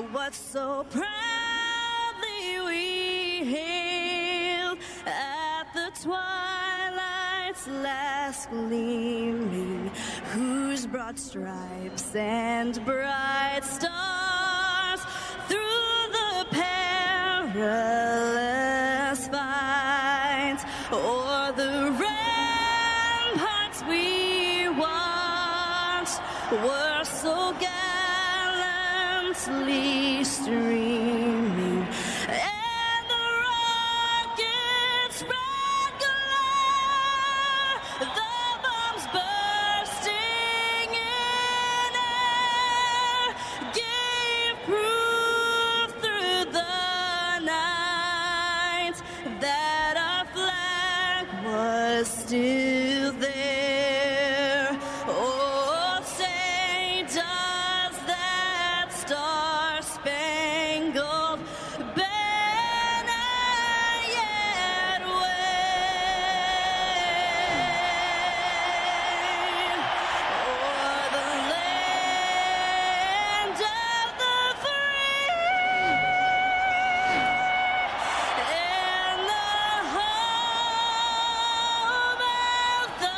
what so proudly we hailed at the twilight's last gleaming, whose broad stripes and bright stars through the perilous fight o'er the ramparts we watched were so gallantly streaming, and the rockets' red glare, the bombs bursting in air, gave proof through the night that our flag was still there. Oh, say does that star-spangled banner yet wave o'er the land of the free and the home of the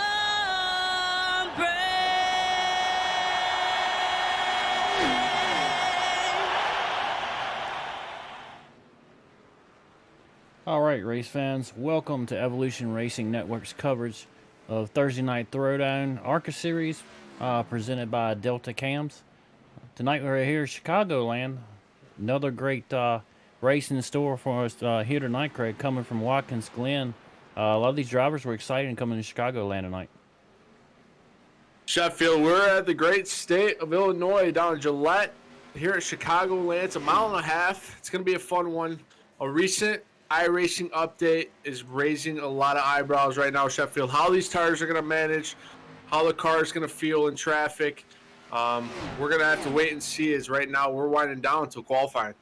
All right, race fans, welcome to Evolution Racing Network's coverage of Thursday Night Throwdown Arca Series, presented by Delta Cams. Tonight we're here in Chicagoland. Another great race in store for us here tonight, Craig, coming from Watkins Glen. A lot of these drivers were excited coming to Chicagoland tonight. Sheffield, we're at the great state of Illinois down in Gillette here at Chicagoland. It's a mile and a half. It's going to be a fun one. A recent iRacing update is raising a lot of eyebrows right now, Sheffield. How these tires are going to manage, how the car is going to feel in traffic. We're going to have to wait and see, as right now we're winding down until qualifying.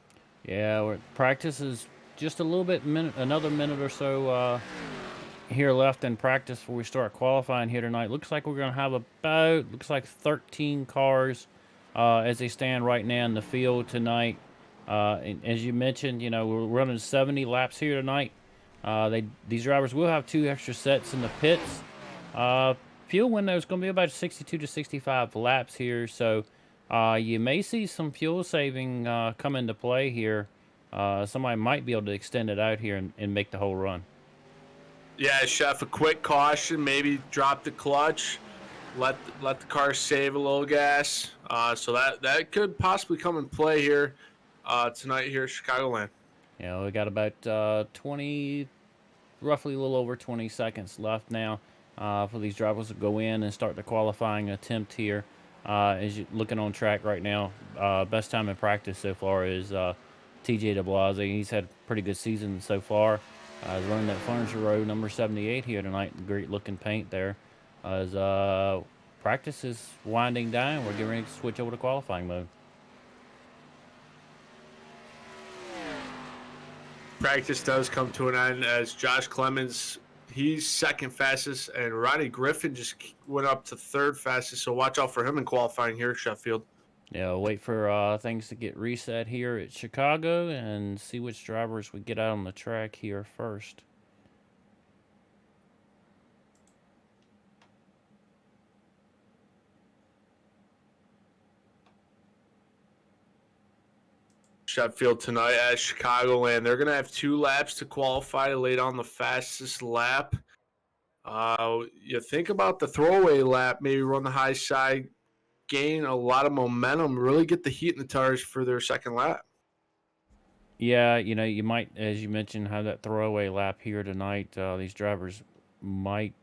Yeah, practice is just a little bit, another minute or so here left in practice before we start qualifying here tonight. Looks like we're going to have about, 13 cars as they stand right now in the field tonight. And as you mentioned, you know, we're running 70 laps here tonight. These drivers will have 2 extra sets in the pits. Fuel window is going to be about 62 to 65 laps here, so you may see some fuel saving come into play here. Somebody might be able to extend it out here and make the whole run. Yeah, Chef, a quick caution, maybe drop the clutch, let the car save a little gas. So that could possibly come in play here tonight here at Chicagoland. Yeah, we got about roughly a little over 20 seconds left now for these drivers to go in and start the qualifying attempt here. As you're looking on track right now, best time in practice so far is TJ DeBlasi. He's had a pretty good season so far. He's running that Furniture Row number 78 here tonight. Great looking paint there. As practice is winding down, we're getting ready to switch over to qualifying mode. Practice does come to an end as Josh Clemens, he's second fastest, and Ronnie Griffin just went up to third fastest, so watch out for him in qualifying here at Sheffield. Yeah, we'll wait for things to get reset here at Chicago and see which drivers we get out on the track here first. Sheffield tonight at Chicagoland. They're going to have 2 laps to qualify to lay down the fastest lap. You think about the throwaway lap, maybe run the high side, gain a lot of momentum, really get the heat in the tires for their second lap. Yeah, you know, you might, as you mentioned, have that throwaway lap here tonight. These drivers might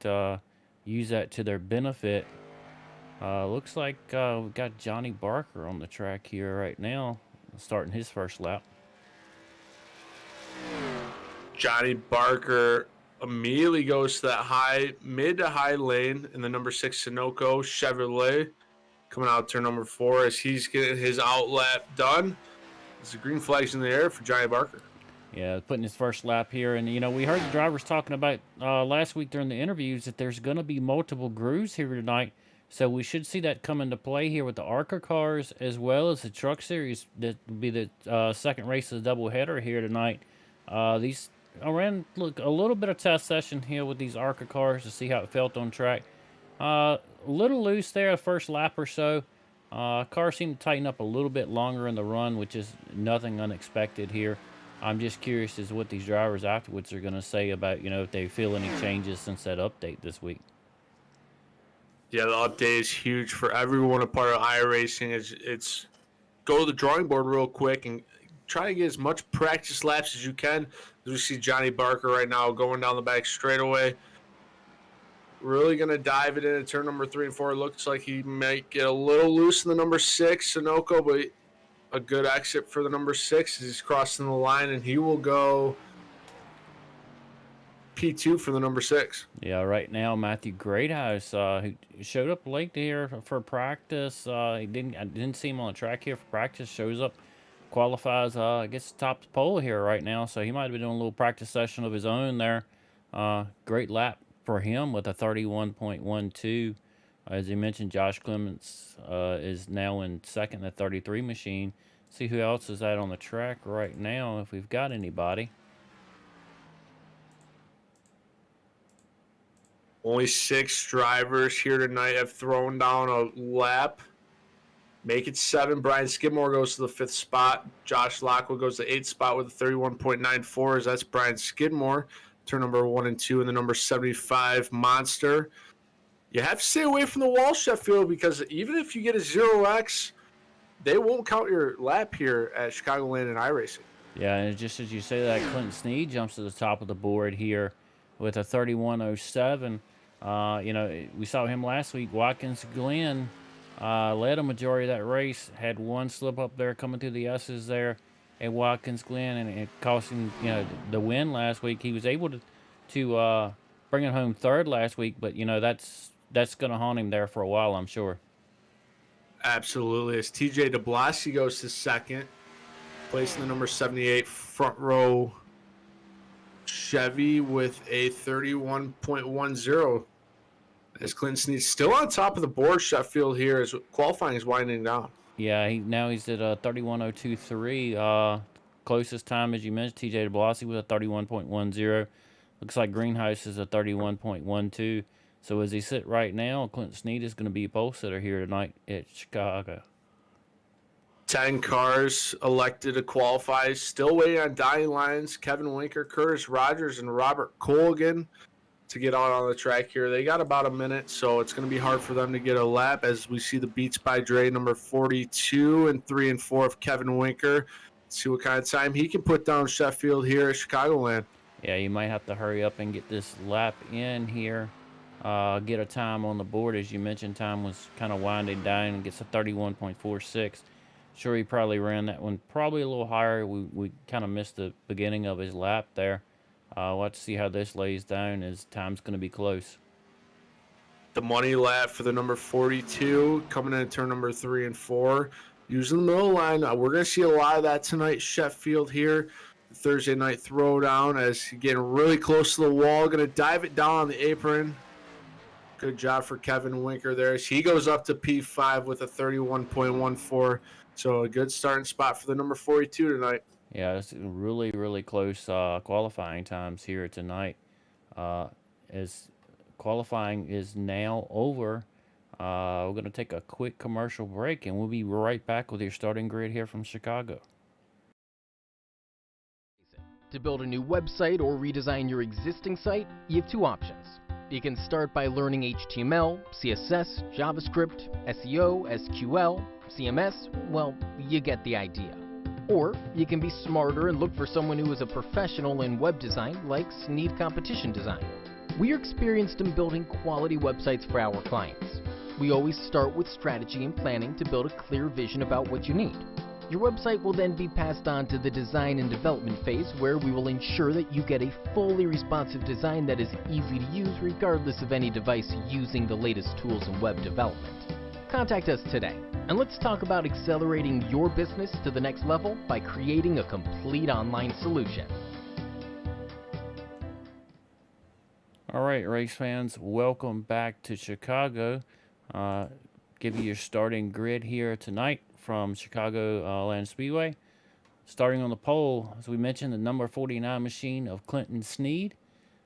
use that to their benefit. Looks like we've got Johnny Barker on the track here right now, starting his first lap. Johnny Barker immediately goes to that mid to high lane in the number 6 Sunoco Chevrolet, coming out turn number 4 as he's getting his outlap done. There's the green flags in the air for Johnny Barker. Yeah, putting his first lap here. And, you know, we heard the drivers talking about last week during the interviews that there's going to be multiple grooves here tonight. So we should see that come into play here with the Arca cars as well as the Truck Series. That will be the second race of the doubleheader here tonight. These I ran look a little bit of test session here with these Arca cars to see how it felt on track. A little loose there the first lap or so. Car seemed to tighten up a little bit longer in the run, which is nothing unexpected here. I'm just curious as to what these drivers afterwards are going to say about, if they feel any changes since that update this week. Yeah, the update is huge for everyone a part of iRacing. It's go to the drawing board real quick and try to get as much practice laps as you can. As we see Johnny Barker right now going down the back straightaway. Really going to dive it into turn number 3 and 4. Looks like he might get a little loose in the number 6, Sunoco, but a good exit for the number 6 as he's crossing the line, and he will go P2 for the number 6. Yeah, right now Matthew Greathouse, who showed up late here for practice. I didn't see him on the track here for practice. Shows up, qualifies. I guess top the pole here right now. So he might have been doing a little practice session of his own there. Great lap for him with a 31.12. As you mentioned, Josh Clements is now in second, the 33 machine. See who else is out on the track right now, if we've got anybody. Only 6 drivers here tonight have thrown down a lap. Make it 7. Brian Skidmore goes to the 5th spot. Josh Lockwood goes to the 8th spot with a 31.94. That's Brian Skidmore. Turn number 1 and 2 in the number 75 Monster. You have to stay away from the wall, Sheffield, because even if you get a 0x, they won't count your lap here at Chicagoland and iRacing. Yeah, and just as you say that, Clinton Sneed jumps to the top of the board here with a 31.07. We saw him last week. Watkins Glen led a majority of that race, had one slip up there coming through the S's there at Watkins Glen, and it cost him, the win last week. He was able to bring it home third last week, but that's going to haunt him there for a while, I'm sure. Absolutely. As TJ DeBlasi goes to second, placing the number 78 front row Chevy with a 31.10. As Clinton Sneed's still on top of the board, Sheffield, here as qualifying is winding down. Yeah, he's at 31.023. Closest time, as you mentioned, TJ DeBlasi with a 31.10. Looks like Greenhouse is a 31.12. So as he sit right now, Clinton Sneed is going to be a pole sitter here tonight at Chicago. 10 cars elected to qualify. Still waiting on dying lines. Kevin Winker, Curtis Rogers, and Robert Colgan to get out on the track here. They got about a minute, so it's going to be hard for them to get a lap as we see the Beats by Dre number 42 and 3 and 4 of Kevin Winker. See what kind of time he can put down Sheffield here at Chicagoland. Yeah, you might have to hurry up and get this lap in here. Get a time on the board. As you mentioned, time was kind of winding down and gets a 31.46. Sure, he probably ran that one probably a little higher. We kind of missed the beginning of his lap there. We'll have to see how this lays down as time's going to be close. The money lap for the number 42 coming in at turn number 3 and 4. Using the middle line. We're going to see a lot of that tonight. Sheffield here. Thursday night throwdown as he's getting really close to the wall. Going to dive it down on the apron. Good job for Kevin Winker there. He goes up to P5 with a 31.14. So a good starting spot for the number 42 tonight. Yeah, it's really, really close qualifying times here tonight. As qualifying is now over, we're going to take a quick commercial break, and we'll be right back with your starting grid here from Chicago. To build a new website or redesign your existing site, you have 2 options. You can start by learning HTML, CSS, JavaScript, SEO, SQL, CMS, well, you get the idea. Or you can be smarter and look for someone who is a professional in web design like Sneed Competition Design. We are experienced in building quality websites for our clients. We always start with strategy and planning to build a clear vision about what you need. Your website will then be passed on to the design and development phase, where we will ensure that you get a fully responsive design that is easy to use regardless of any device using the latest tools in web development. Contact us today, and let's talk about accelerating your business to the next level by creating a complete online solution. All right, race fans, welcome back to Chicago. Give you your starting grid here tonight from Chicago Land Speedway. Starting on the pole, as we mentioned, the number 49 machine of Clinton Sneed.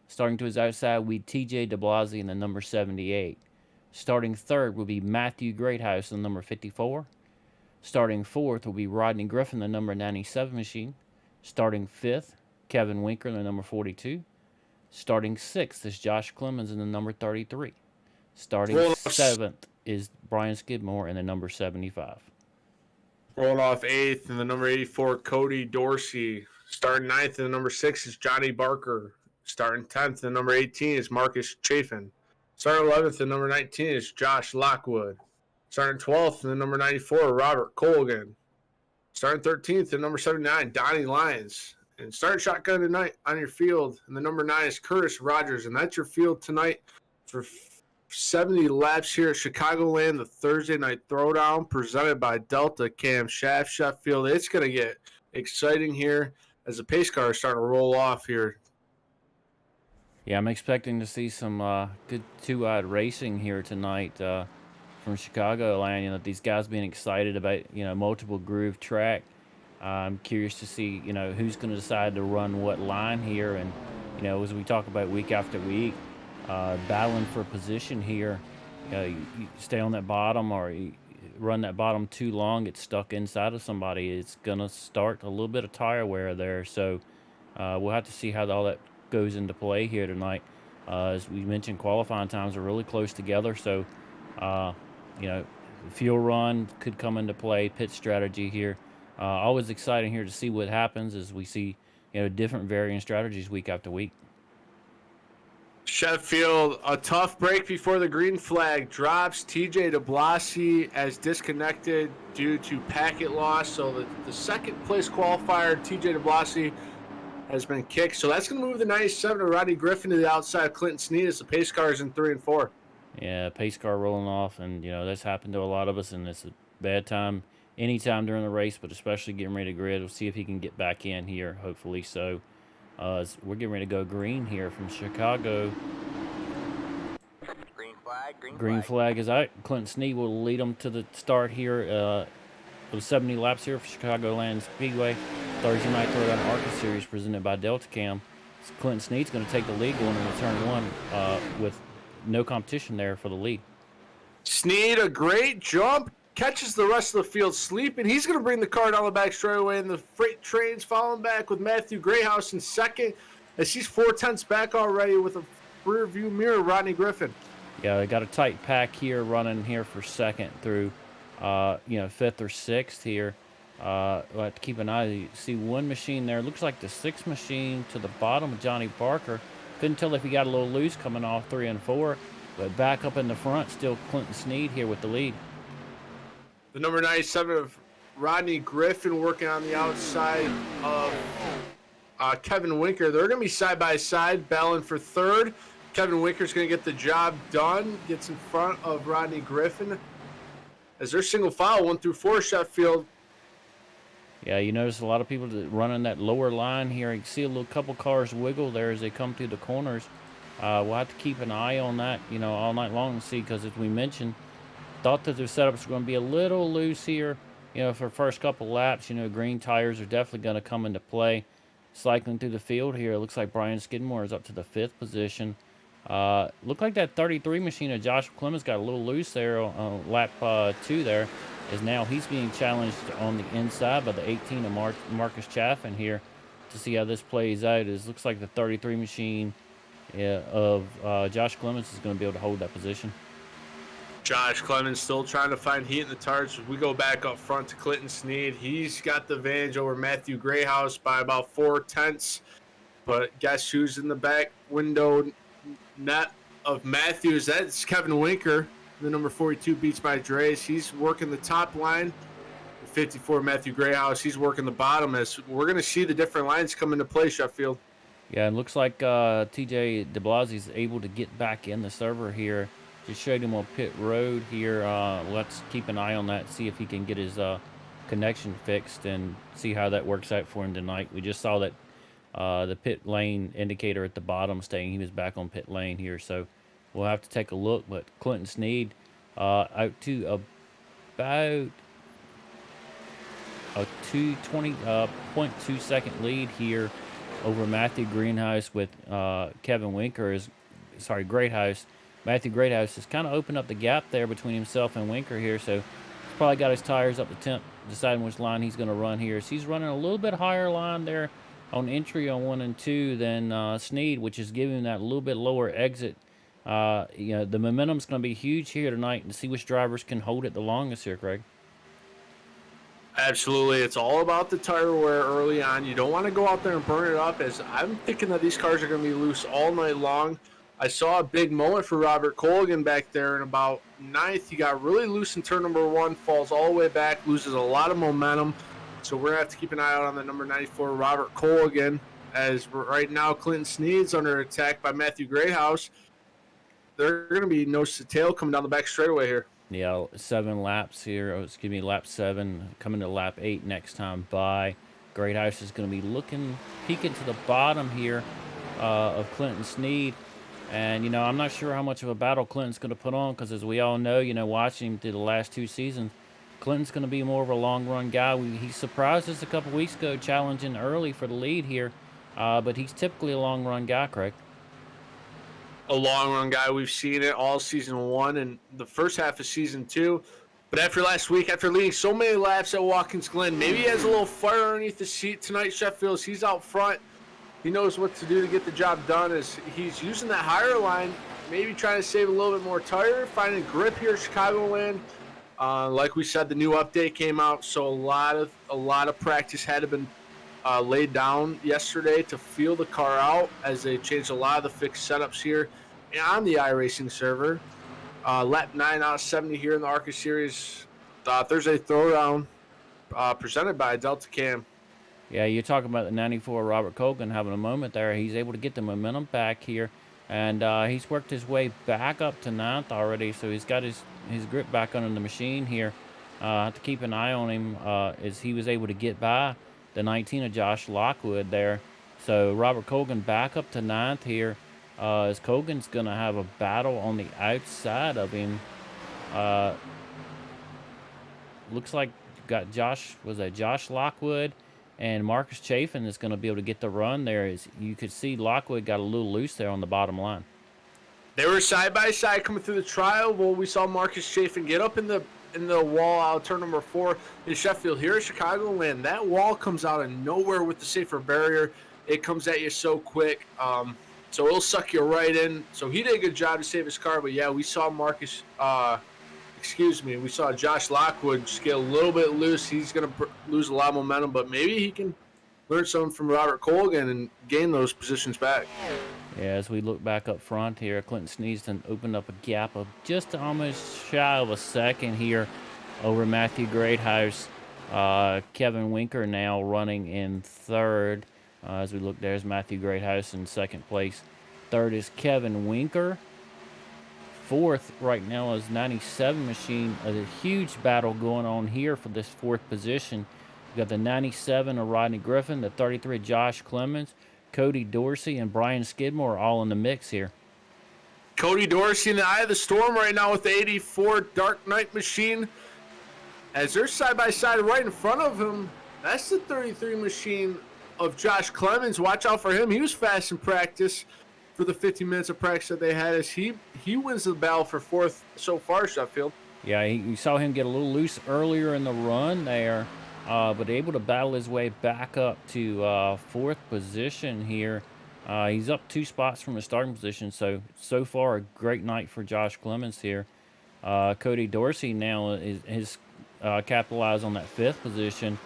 Starting to his outside will be TJ DeBlasi in the number 78. Starting third will be Matthew Greathouse in the number 54. Starting fourth will be Rodney Griffin, the number 97 machine. Starting fifth, Kevin Winker in the number 42. Starting sixth is Josh Clemens in the number 33. Starting seventh is Brian Skidmore in the number 75. Rolling off eighth in the number 84, Cody Dorsey. Starting ninth in the number 6 is Johnny Barker. Starting 10th in the number 18 is Marcus Chafin. Starting 11th in the number 19 is Josh Lockwood. Starting 12th in the number 94, Robert Colgan. Starting 13th in number 79, Donnie Lyons. And starting shotgun tonight on your field in the number 9 is Curtis Rogers. And that's your field tonight for 70 laps here at Chicagoland, the Thursday night throwdown presented by Delta Cam Shaft Sheffield. It's going to get exciting here as the pace car is starting to roll off here. Yeah, I'm expecting to see some good two-eyed racing here tonight from Chicagoland. You know, these guys being excited about, multiple groove track. I'm curious to see, who's going to decide to run what line here. And, as we talk about week after week, battling for position here, you stay on that bottom or you run that bottom too long, get stuck inside of somebody, it's going to start a little bit of tire wear there. So we'll have to see how all that goes into play here tonight. As we mentioned, qualifying times are really close together. So, fuel run could come into play, pit strategy here. Always exciting here to see what happens as we see, different varying strategies week after week. Sheffield, a tough break before the green flag drops. TJ DeBlasi as disconnected due to packet loss. So the second place qualifier, TJ DeBlasi, has been kicked. So that's going to move the 97 of Rodney Griffin to the outside. Clinton Sneed as the pace car is in 3 and 4. Yeah, pace car rolling off, and that's happened to a lot of us, and it's a bad time anytime during the race, but especially getting ready to grid. We'll see if he can get back in here, hopefully so. We're getting ready to go green here from Chicago. Green flag is out. Clinton Sneed will lead them to the start here. It was 70 laps here for Chicagoland Speedway. Thursday night Throwdown Arca Series presented by Delta Cam. Clinton Sneed's going to take the lead going into turn one with no competition there for the lead. Sneed, a great jump, catches the rest of the field sleeping. He's going to bring the car down the back straightaway, and the freight train's following back with Matthew Grayhouse in second as he's 4/10 back already with a rear view mirror, Rodney Griffin. Yeah, they got a tight pack here running here for second through, fifth or sixth here. We'll have to keep an eye. You see one machine there. Looks like the sixth machine to the bottom of Johnny Barker. Couldn't tell if he got a little loose coming off 3 and 4, but back up in the front, still Clinton Sneed here with the lead. The number 97 of Rodney Griffin working on the outside of Kevin Winker. They're going to be side by side, battling for third. Kevin Winker's going to get the job done, gets in front of Rodney Griffin. As they're single file, 1 through 4, Sheffield. Yeah, you notice a lot of people running that lower line here. You can see a little couple cars wiggle there as they come through the corners. We'll have to keep an eye on that, all night long and see, because as we mentioned, thought that their setups were going to be a little loose here, for the first couple laps. Green tires are definitely going to come into play. Cycling through the field here, it looks like Brian Skidmore is up to the 5th position. Looked like that 33 machine of Josh Clemens got a little loose there on lap 2 there, as now he's being challenged on the inside by the 18 of Marcus Chaffin here to see how this plays out. It looks like the 33 machine of Josh Clemens is going to be able to hold that position. Josh Clemens still trying to find heat in the tires. We go back up front to Clinton Sneed. He's got the advantage over Matthew Grayhouse by about 4/10. But guess who's in the back window net of Matthews? That's Kevin Winker. The number 42 Beats by Dre's. He's working the top line. The 54 Matthew Grayhouse, he's working the bottom. As we're going to see the different lines come into play, Sheffield. Yeah, it looks like TJ DeBlasi is able to get back in the server here. Just showed him on pit road here. Let's keep an eye on that, see if he can get his connection fixed and see how that works out for him tonight. We just saw that the pit lane indicator at the bottom saying he was back on pit lane here, so we'll have to take a look. But Clinton Sneed out to about a 0.2 second lead here over Matthew Greenhouse with Kevin Winker Greathouse. Matthew Greathouse has kind of opened up the gap there between himself and Winker here, so he's probably got his tires up the temp, deciding which line he's going to run here. So he's running a little bit higher line there on entry on 1 and 2 than Snead, which is giving him that little bit lower exit. The momentum's going to be huge here tonight, and to see which drivers can hold it the longest here, Craig. Absolutely. It's all about the tire wear early on. You don't want to go out there and burn it up, as I'm thinking that these cars are going to be loose all night long. I saw a big moment for Robert Colgan back there in about 9th. He got really loose in turn number 1, falls all the way back, loses a lot of momentum. So we're going to have to keep an eye out on the number 94, Robert Colgan, as right now Clinton Snead's under attack by Matthew Greathouse. They're going to be nose to tail coming down the back straightaway here. Yeah, 7 laps here. Lap 7, coming to lap 8 next time by. Greathouse is going to be peeking to the bottom here of Clinton Snead. And, I'm not sure how much of a battle Clinton's going to put on, because as we all know, watching him through the last 2 seasons, Clinton's going to be more of a long-run guy. He surprised us a couple weeks ago challenging early for the lead here, but he's typically a long-run guy, Craig. A long-run guy. We've seen it all season 1 and the first half of season 2. But after last week, after leading so many laps at Watkins Glen, maybe he has a little fire underneath the seat tonight, Sheffield. He's out front. He knows what to do to get the job done, as he's using that higher line, maybe trying to save a little bit more tire, finding grip here at Chicagoland. Like we said, the new update came out, so a lot of practice had to been laid down yesterday to feel the car out, as they changed a lot of the fixed setups here on the iRacing server. Lap 9 out of 70 here in the Arca Series Thursday Throwdown, presented by Delta Cam. Yeah, you're talking about the 94 Robert Colgan having a moment there. He's able to get the momentum back here, and he's worked his way back up to 9th already, so he's got his grip back under the machine here. Have to keep an eye on him as he was able to get by the 19 of Josh Lockwood there. So Robert Colgan back up to 9th here, as Colgan's going to have a battle on the outside of him. Looks like got Josh Lockwood and Marcus Chafin is going to be able to get the run there. As you could see, Lockwood got a little loose there on the bottom line. They were side by side coming through the trial. Well, we saw Marcus Chafin get up in the wall out turn number 4 in Sheffield. Here at Chicagoland, that wall comes out of nowhere with the safer barrier. It comes at you so quick, so it'll suck you right in. So he did a good job to save his car. But yeah, we saw we saw Josh Lockwood just get a little bit loose. He's going to lose a lot of momentum, but maybe he can learn something from Robert Colgan and gain those positions back. Yeah, as we look back up front here, Clinton Sneaston opened up a gap of just almost shy of a second here over Matthew Greathouse. Kevin Winker now running in 3rd. As we look, there's Matthew Greathouse in 2nd place. 3rd is Kevin Winker. 4th right now is 97 Machine. A huge battle going on here for this 4th position. You got the 97 of Rodney Griffin, the 33 Josh Clemens, Cody Dorsey, and Brian Skidmore all in the mix here. Cody Dorsey in the eye of the storm right now with the 84 Dark Knight Machine. As they're side by side right in front of him, that's the 33 Machine of Josh Clemens. Watch out for him. He was fast in practice for the 15 minutes of practice that they had, as he wins the battle for 4th so far, Sheffield. Yeah, you saw him get a little loose earlier in the run there, but able to battle his way back up to 4th position here. He's up 2 spots from his starting position, so far a great night for Josh Clemens here. Cody Dorsey now is capitalized on that 5th position.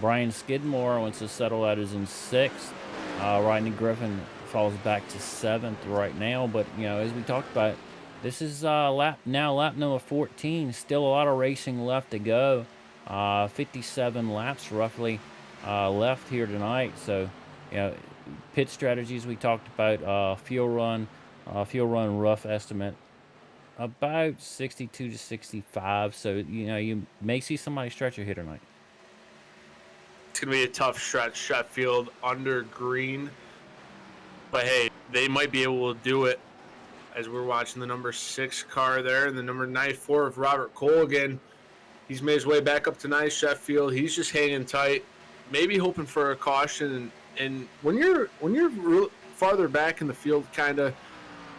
Brian Skidmore, once to settle out, is in 6th. Rodney Griffin falls back to 7th right now, but as we talked about, this is lap number 14. Still a lot of racing left to go. 57 laps roughly left here tonight. So pit strategies we talked about, fuel run rough estimate about 62 to 65. So you may see somebody stretch here tonight. It's going to be a tough stretch, Sheffield, under green. But, hey, they might be able to do it, as we're watching the number 6 car there, and the number 94 of Robert Colgan. He's made his way back up to 9 Sheffield. He's just hanging tight, maybe hoping for a caution. And when you're farther back in the field, kind of,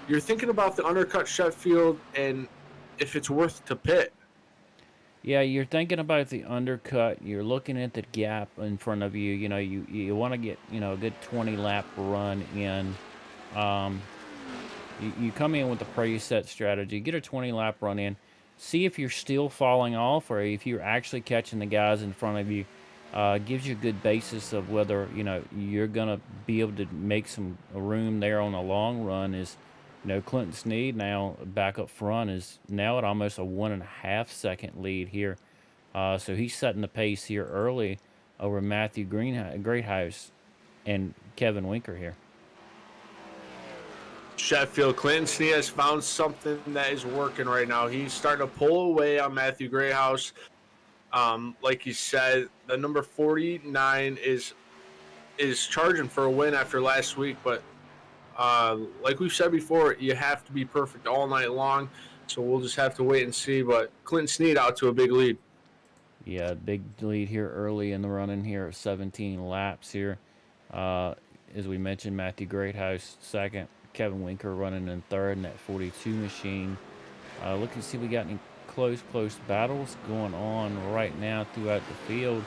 you're thinking about the undercut Sheffield and if it's worth to pit. Yeah, you're thinking about the undercut. You're looking at the gap in front of you. You know, you want to get, a good 20 lap run in. Um, you come in with a preset strategy, get a 20 lap run in, see if you're still falling off or if you're actually catching the guys in front of you. Gives you a good basis of whether you're gonna be able to make some room there on the long run. Is Clinton Sneed now back up front is now at almost a 1.5 second lead here. So he's setting the pace here early over Matthew Greathouse and Kevin Winker here. Sheffield, Clinton Sneed has found something that is working right now. He's starting to pull away on Matthew Greathouse. Like you said, the number 49 is charging for a win after last week, but like we've said before, you have to be perfect all night long, so we'll just have to wait and see. But Clinton Sneed out to a big lead. Yeah, big lead here early in the running here of 17 laps here. As we mentioned, Matthew Greathouse second, Kevin Winker running in third in that 42 machine. Look and see if we got any close battles going on right now throughout the field.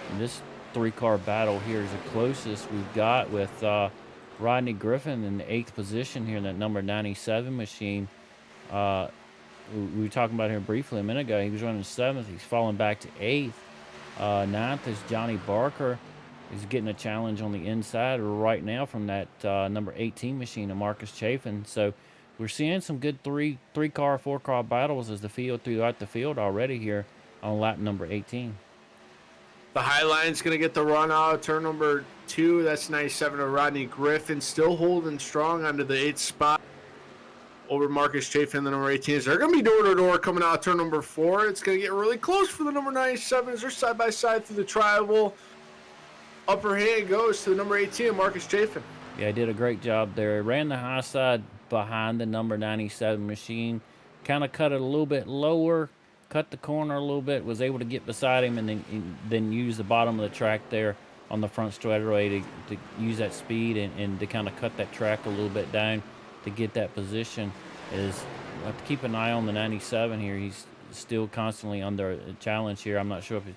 And this 3-car battle here is the closest we've got with Rodney Griffin in the 8th position here in that number 97 machine. We were talking about here briefly a minute ago. He was running 7th. He's falling back to 8th. 9th is Johnny Barker. He's getting a challenge on the inside right now from that number 18 machine of Marcus Chafin. So we're seeing some good 3-car, 4-car battles as the field throughout the field already here on lap number 18. The Highline's going to get the run out of turn number 2. That's 97 of Rodney Griffin, still holding strong onto the 8th spot over Marcus Chafin, the number 18s. They're going to be door-to-door coming out turn number 4. It's going to get really close for the number 97s. They're side-by-side through the tribal. Upper hand goes to the number 18, Marcus Chafin. Yeah, he did a great job there. Ran the high side behind the number 97 machine. Kind of cut it a little bit lower, cut the corner a little bit, was able to get beside him, and then use the bottom of the track there on the front straightaway to use that speed and to kind of cut that track a little bit down to get that position. We'll have to keep an eye on the 97 here. He's still constantly under a challenge here. I'm not sure if he's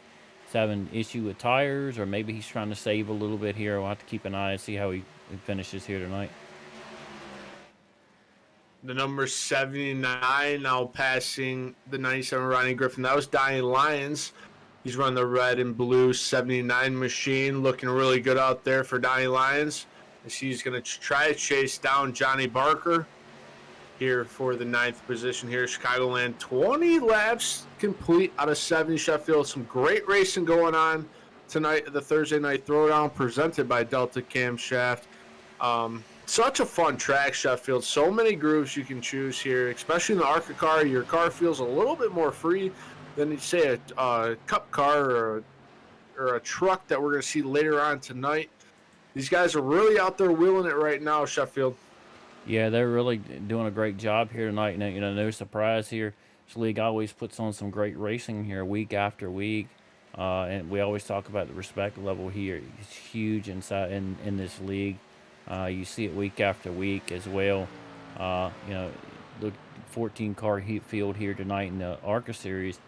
having issue with tires or maybe he's trying to save a little bit here. We'll have to keep an eye and see how he finishes here tonight. The number 79 now passing the 97 Rodney Griffin. That was Donnie Lyons. He's running the red and blue 79 machine. Looking really good out there for Donnie Lyons. As he's going to try to chase down Johnny Barker here for the 9th position here. Chicagoland, 20 laps complete out of 70 Sheffield. Some great racing going on tonight at the Thursday Night Throwdown presented by Delta Camshaft. Such a fun track, Sheffield. So many grooves you can choose here, especially in the Arca car. Your car feels a little bit more free than, say, a cup car or a truck that we're going to see later on tonight. These guys are really out there wheeling it right now, Sheffield. Yeah, they're really doing a great job here tonight. No surprise here. This league always puts on some great racing here week after week. And we always talk about the respect level here. It's huge inside in this league. You see it week after week as well. The 14-car heat field here tonight in the Arca series.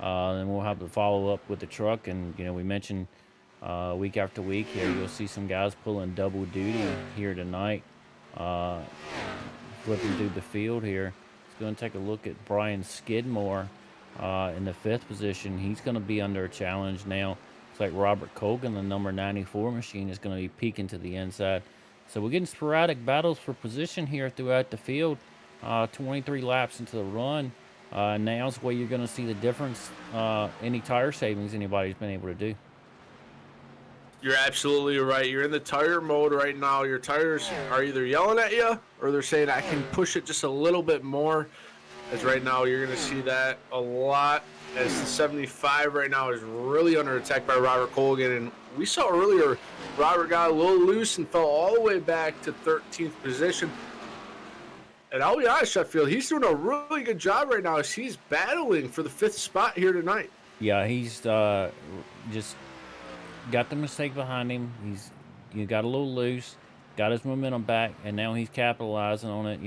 And we'll have to follow up with the truck. And, we mentioned week after week here, you'll see some guys pulling double duty here tonight. Flipping through the field here. Let's go and take a look at Brian Skidmore in the 5th position. He's going to be under a challenge now. It's like Robert Colgan, the number 94 machine, is going to be peeking to the inside. So we're getting sporadic battles for position here throughout the field. 23 laps into the run. Now's where you're going to see the difference, any tire savings anybody's been able to do. You're absolutely right. You're in the tire mode right now. Your tires are either yelling at you or they're saying, I can push it just a little bit more. As right now, you're going to see that a lot. As the 75 right now is really under attack by Robert Colgan. And we saw earlier, Robert got a little loose and fell all the way back to 13th position. And I'll be honest, Sheffield, he's doing a really good job right now as he's battling for the 5th spot here tonight. Yeah, he's just got the mistake behind him. He's got a little loose, got his momentum back, and now he's capitalizing on it.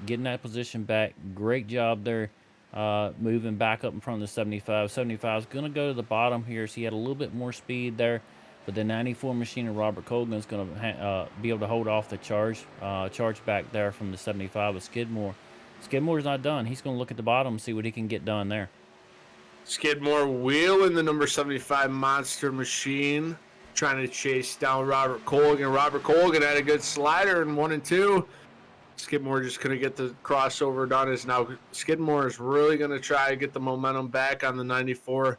Getting that position back. Great job there, moving back up in front of the 75. 75 is going to go to the bottom here, so he had a little bit more speed there. But the 94 machine of Robert Colgan is going to be able to hold off the charge back there from the 75 with Skidmore. Skidmore's not done. He's going to look at the bottom and see what he can get done there. Skidmore wheeling the number 75 monster machine, trying to chase down Robert Colgan. Robert Colgan had a good slider in 1 and 2. Skidmore just going to get the crossover done. As now Skidmore is really going to try to get the momentum back on the 94.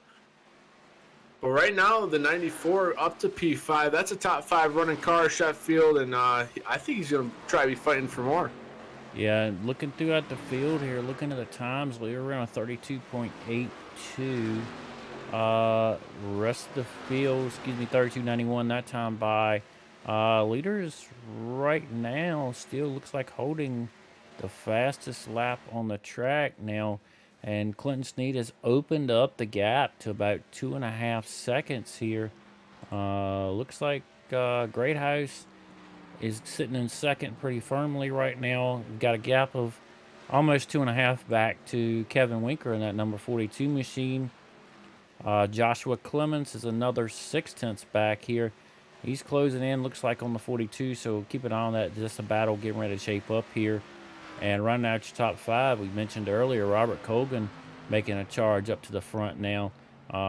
But right now, the 94 up to P5. That's a top 5 running car, Sheffield, and I think he's going to try to be fighting for more. Yeah, looking throughout the field here, looking at the times, we're around a 32.82. Rest of the field, 32.91 that time by. Leaders right now still looks like holding the fastest lap on the track now. And Clinton Snead has opened up the gap to about 2.5 seconds here. Looks like Great House is sitting in second pretty firmly right now. Got a gap of almost 2.5 back to Kevin Winker in that number 42 machine. Joshua Clements is another 0.6 back here. He's closing in, looks like on the 42, so keep an eye on that. Just a battle getting ready to shape up here. And running out your top 5, we mentioned earlier, Robert Colgan making a charge up to the front now.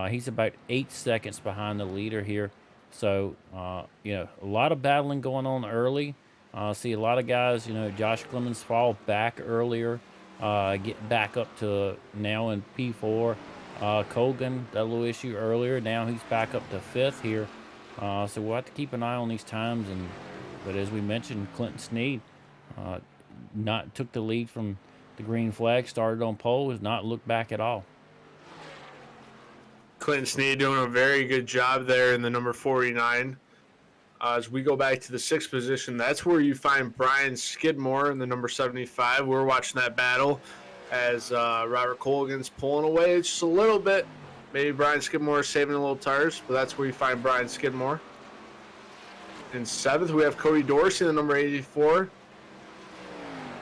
He's about 8 seconds behind the leader here. So, a lot of battling going on early. See a lot of guys, Josh Clemens fall back earlier, get back up to now in P4. Colgan, that little issue earlier. Now he's back up to 5th here. So we'll have to keep an eye on these times. But as we mentioned, Clinton Snead took the lead from the green flag, started on pole, has not looked back at all. Clinton Snead doing a very good job there in the number 49. As we go back to the 6th position, that's where you find Brian Skidmore in the number 75. We're watching that battle as Robert Colgan's pulling away just a little bit. Maybe Brian Skidmore is saving a little tires, but that's where you find Brian Skidmore. In 7th, we have Cody Dorsey, the number 84.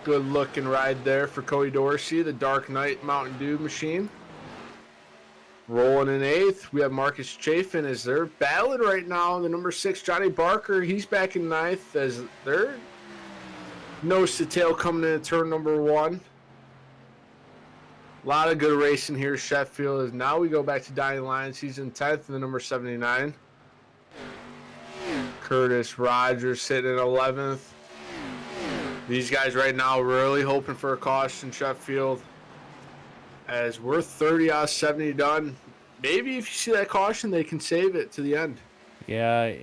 Good looking ride there for Cody Dorsey, the Dark Knight Mountain Dew machine. Rolling in 8th, we have Marcus Chafin as they're battling right now. The number 6, Johnny Barker, he's back in 9th as they're nose to tail coming in turn number 1. A lot of good racing here, Sheffield. As now we go back to Dying Lions. He's in 10th, the number 79. Curtis Rogers sitting in 11th. These guys right now really hoping for a caution, Sheffield. As we're 30 out of 70 done. Maybe if you see that caution, they can save it to the end. Yeah,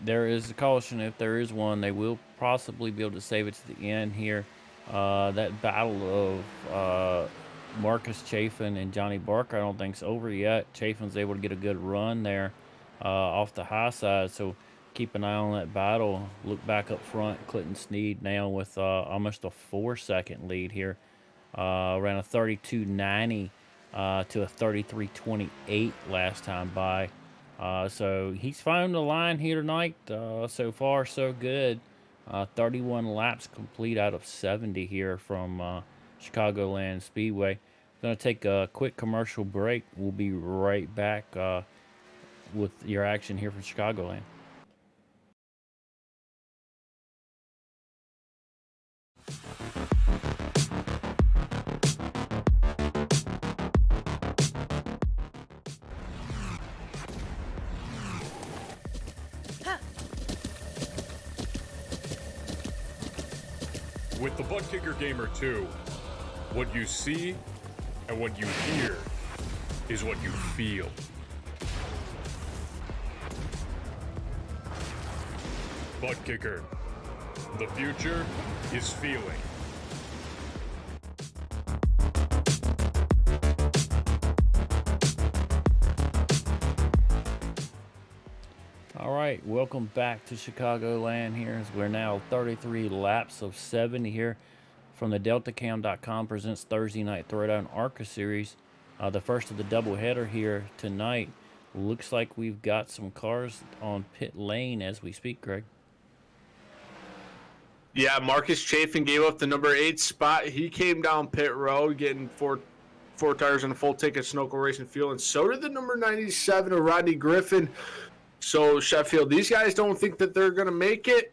there is a caution. If there is one, they will possibly be able to save it to the end here. That battle of Marcus Chafin and Johnny Barker I don't think it's over yet. Chafin's able to get a good run there off the high side, so keep an eye on that battle. Look back up front. Clinton Snead now with almost a 4-second lead here. Around a 32.90 to a 33.28 last time by. So he's found the line here tonight. So far, so good. 31 laps complete out of 70 here from Chicagoland Speedway. Going to take a quick commercial break. We'll be right back with your action here from Chicagoland. With the Butt Kicker Gamer 2, what you see and what you hear is what you feel. Butt Kicker. The future is feeling. All right, welcome back to Chicagoland here as we're now 33 laps of 70 here. from the DeltaCam.com presents Thursday Night Throwdown Arca Series. The first of the doubleheader here tonight. Looks like we've got some cars on pit lane as we speak, Greg. Yeah, Marcus Chafin gave up the number 8 spot. He came down pit road getting four tires and a full tank of Sunoco Racing Fuel, and so did the number 97 of Rodney Griffin. So Sheffield, these guys don't think that they're going to make it,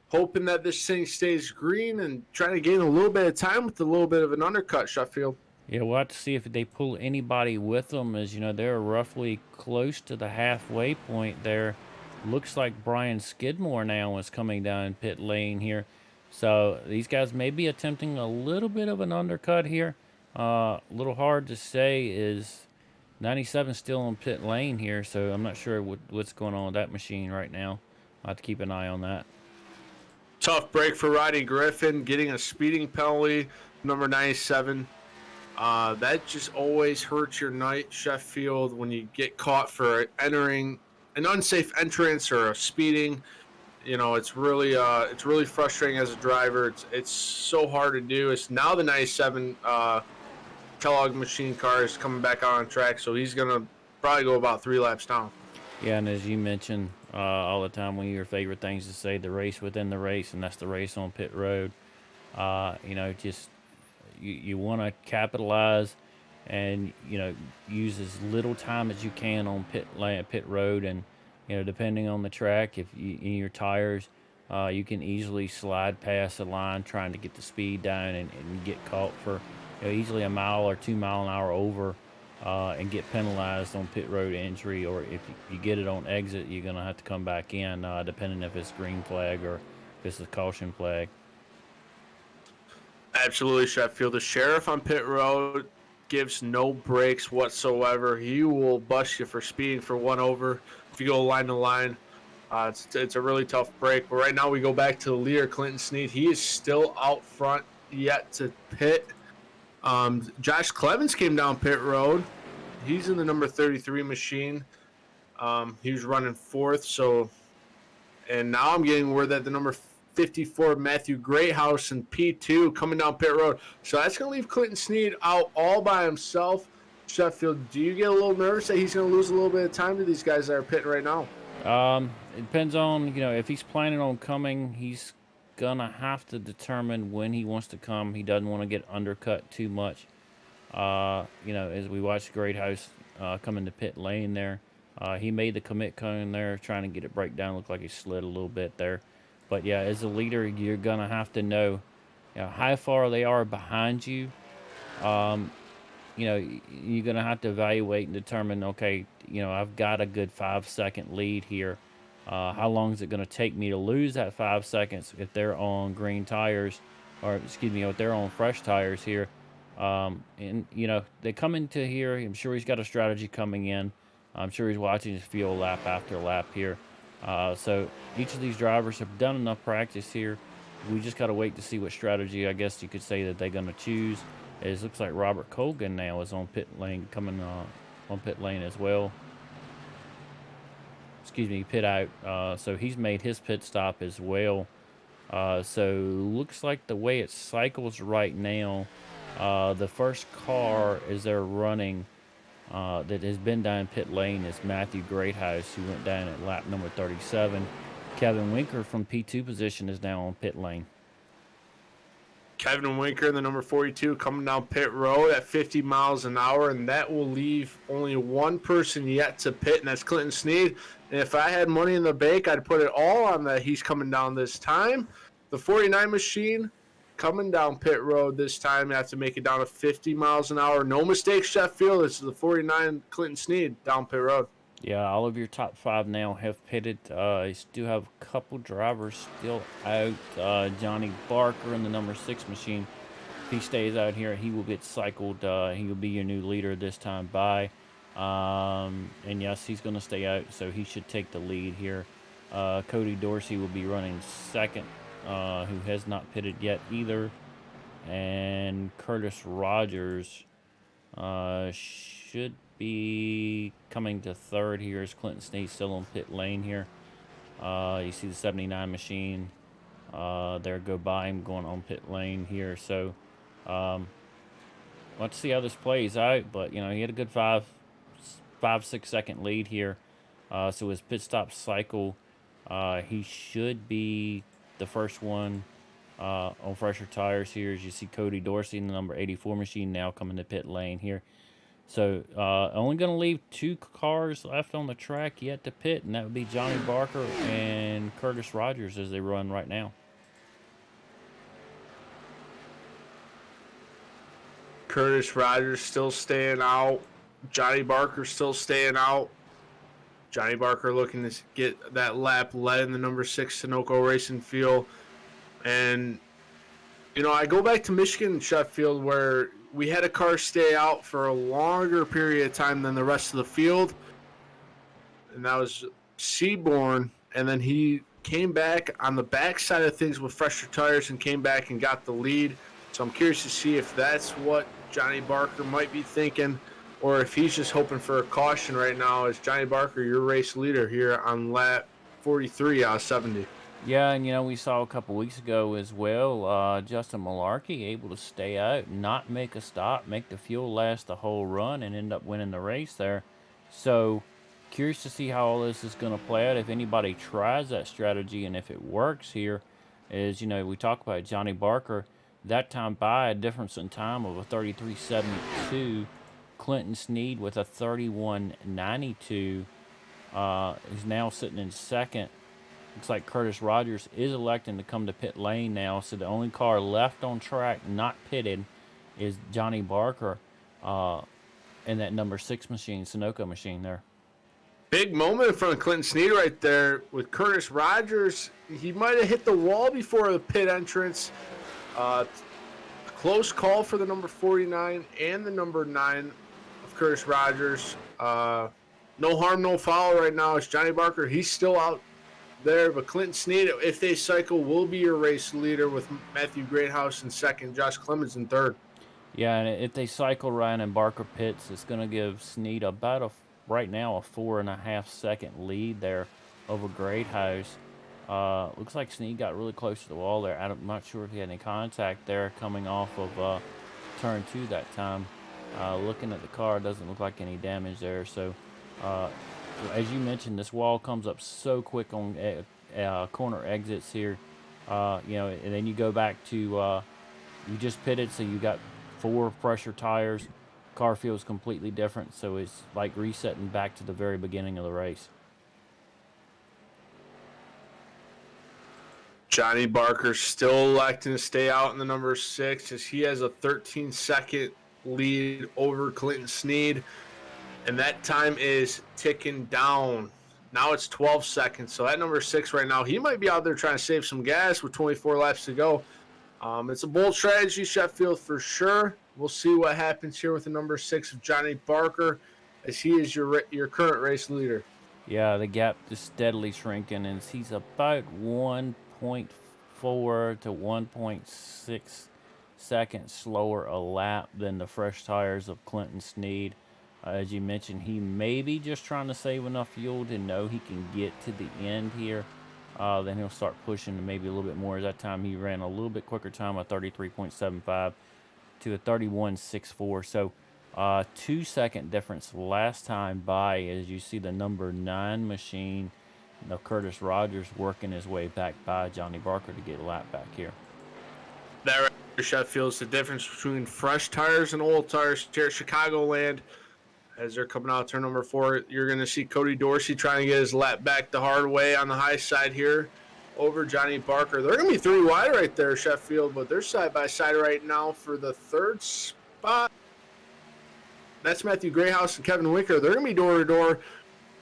hoping that this thing stays green and trying to gain a little bit of time with a little bit of an undercut, Sheffield. Yeah, we'll have to see if they pull anybody with them, as you know, they're roughly close to the halfway point there. Looks like Brian Skidmore now is coming down pit lane here. So these guys may be attempting a little bit of an undercut here. A little hard to say. Is 97 still on pit lane here, so I'm not sure what's going on with that machine right now. I'll have to keep an eye on that. Tough break for Rodney Griffin, getting a speeding penalty, number 97. That just always hurts your night, Sheffield, when you get caught for entering an unsafe entrance or a speeding. You know, it's really frustrating as a driver. It's so hard to do. It's now the 97 Kellogg machine car is coming back on track, so he's gonna probably go about 3 laps down. Yeah, and as you mentioned all the time, one of your favorite things to say, the race within the race, and that's the race on pit road. You know, just you want to capitalize and, you know, use as little time as you can on pit road, and, you know, depending on the track, if in your tires, you can easily slide past the line trying to get the speed down and get caught for, you know, easily a mile or 2 mile an hour over, and get penalized on pit road entry, or if you get it on exit, you're gonna have to come back in, depending if it's green flag or if it's a caution flag. Absolutely, Sheffield. The sheriff on pit road gives no breaks whatsoever. He will bust you for speeding for 1 over if you go line to line. It's a really tough break. But right now we go back to the leader, Clinton Snead. He is still out front, yet to pit. Josh Clemens came down pit road. He's in the number 33 machine. He was running 4th. So, and now I'm getting word that the number 54 Matthew Greathouse in P2 coming down pit road. So that's going to leave Clinton Snead out all by himself. Sheffield, do you get a little nervous that he's going to lose a little bit of time to these guys that are pitting right now? It depends on, you know, if he's planning on coming, he's gonna have to determine when he wants to come. He doesn't want to get undercut too much. You know, as we watched Greathouse come into pit lane there, he made the commit cone there, trying to get it break down. Looked like he slid a little bit there. But yeah, as a leader, you're gonna have to know, you know, how far they are behind you. You know, you're gonna have to evaluate and determine, okay, you know, I've got a good 5-second lead here. How long is it going to take me to lose that 5 seconds if they're on green tires, or excuse me, if they're on fresh tires here? And, you know, they come into here. I'm sure he's got a strategy coming in. I'm sure he's watching his fuel lap after lap here. So each of these drivers have done enough practice here. We just got to wait to see what strategy, I guess you could say, that they're going to choose. It looks like Robert Colgan now is on pit lane, coming on pit lane as well. Excuse me, pit out. So he's made his pit stop as well. So looks like the way it cycles right now, the first car as they're running that has been down pit lane is Matthew Greathouse, who went down at lap number 37. Kevin Winker from P2 position is now on pit lane. Kevin Winker in the number 42 coming down pit road at 50 miles an hour, and that will leave only one person yet to pit, and that's Clinton Snead. And if I had money in the bank, I'd put it all on that he's coming down this time. The 49 machine coming down pit road this time. You have to make it down to 50 miles an hour. No mistakes, Sheffield. This is the 49 Clinton Snead down pit road. Yeah, all of your top 5 now have pitted. You still have a couple drivers still out. Johnny Barker in the number 6 machine. If he stays out here, he will get cycled. He will be your new leader this time by. And yes, he's going to stay out, so he should take the lead here. Cody Dorsey will be running 2nd, who has not pitted yet either. And Curtis Rogers should be coming to 3rd here as Clinton Snead still on pit lane here. You see the 79 machine There go by him going on pit lane here. So let's see how this plays out. But you know, he had a good 6 second lead here. So his pit stop cycle, he should be the first one on fresher tires here. As you see Cody Dorsey in the number 84 machine now coming to pit lane here. So only going to leave 2 cars left on the track yet to pit, and that would be Johnny Barker and Curtis Rogers as they run right now. Curtis Rogers still staying out. Johnny Barker still staying out. Johnny Barker looking to get that lap led in the number 6 Sunoco Racing Field. And, you know, I go back to Michigan and Sheffield where we had a car stay out for a longer period of time than the rest of the field. And that was Seaborn. And then he came back on the backside of things with fresher tires and came back and got the lead. So I'm curious to see if that's what Johnny Barker might be thinking, or if he's just hoping for a caution right now. As Johnny Barker, your race leader here on lap 43 out of 70. Yeah, and you know, we saw a couple weeks ago as well, Justin Malarkey able to stay out, not make a stop, make the fuel last the whole run, and end up winning the race there. So, curious to see how all this is going to play out, if anybody tries that strategy, and if it works here. Is, you know, we talk about Johnny Barker, that time by a difference in time of a 33.72. Clinton Sneed with a 31.92 is now sitting in second. Looks like Curtis Rogers is electing to come to pit lane now, so the only car left on track not pitted is Johnny Barker in that number 6 machine, Sunoco machine there. Big moment in front of Clinton Sneed right there with Curtis Rogers. He might have hit the wall before the pit entrance. Close call for the number 49 and the number 9 of Curtis Rogers. No harm, no foul right now. It's Johnny Barker. He's still out there, but Clinton Sneed, if they cycle, will be your race leader with Matthew Greathouse in second, Josh Clemens in third. Yeah, and if they cycle Ryan and Barker pits, it's going to give Sneed about right now a 4.5 second lead there over Greathouse. Looks like Sneed got really close to the wall there. I'm not sure if he had any contact there coming off of turn 2 that time. Looking at the car, doesn't look like any damage there. So, as you mentioned, this wall comes up so quick on corner exits here. You know, and then you go back to you just pitted, so you got 4 pressure tires. Car feels completely different, so it's like resetting back to the very beginning of the race. Johnny Barker still electing to stay out in the number 6 as he has a 13-second lead over Clinton Sneed. And that time is ticking down. Now it's 12 seconds. So that number 6 right now, he might be out there trying to save some gas with 24 laps to go. It's a bold strategy, Sheffield, for sure. We'll see what happens here with the number 6 of Johnny Barker, as he is your current race leader. Yeah, the gap is steadily shrinking, and he's about 1.4 to 1.6 seconds slower a lap than the fresh tires of Clinton Sneed. As you mentioned, he may be just trying to save enough fuel to know he can get to the end here. Then he'll start pushing to maybe a little bit more. At that time, he ran a little bit quicker time, a 33.75 to a 31.64. So 2 second difference last time by, as you see the number 9 machine, Curtis Rogers working his way back by Johnny Barker to get a lap back here. That right there, Sheffield, is the difference between fresh tires and old tires here at Chicagoland. As they're coming out turn number 4, you're going to see Cody Dorsey trying to get his lap back the hard way on the high side here over Johnny Barker. They're going to be 3 wide right there, Sheffield, but they're side by side right now for the 3rd spot. That's Matthew Greathouse and Kevin Winker. They're going to be door to door.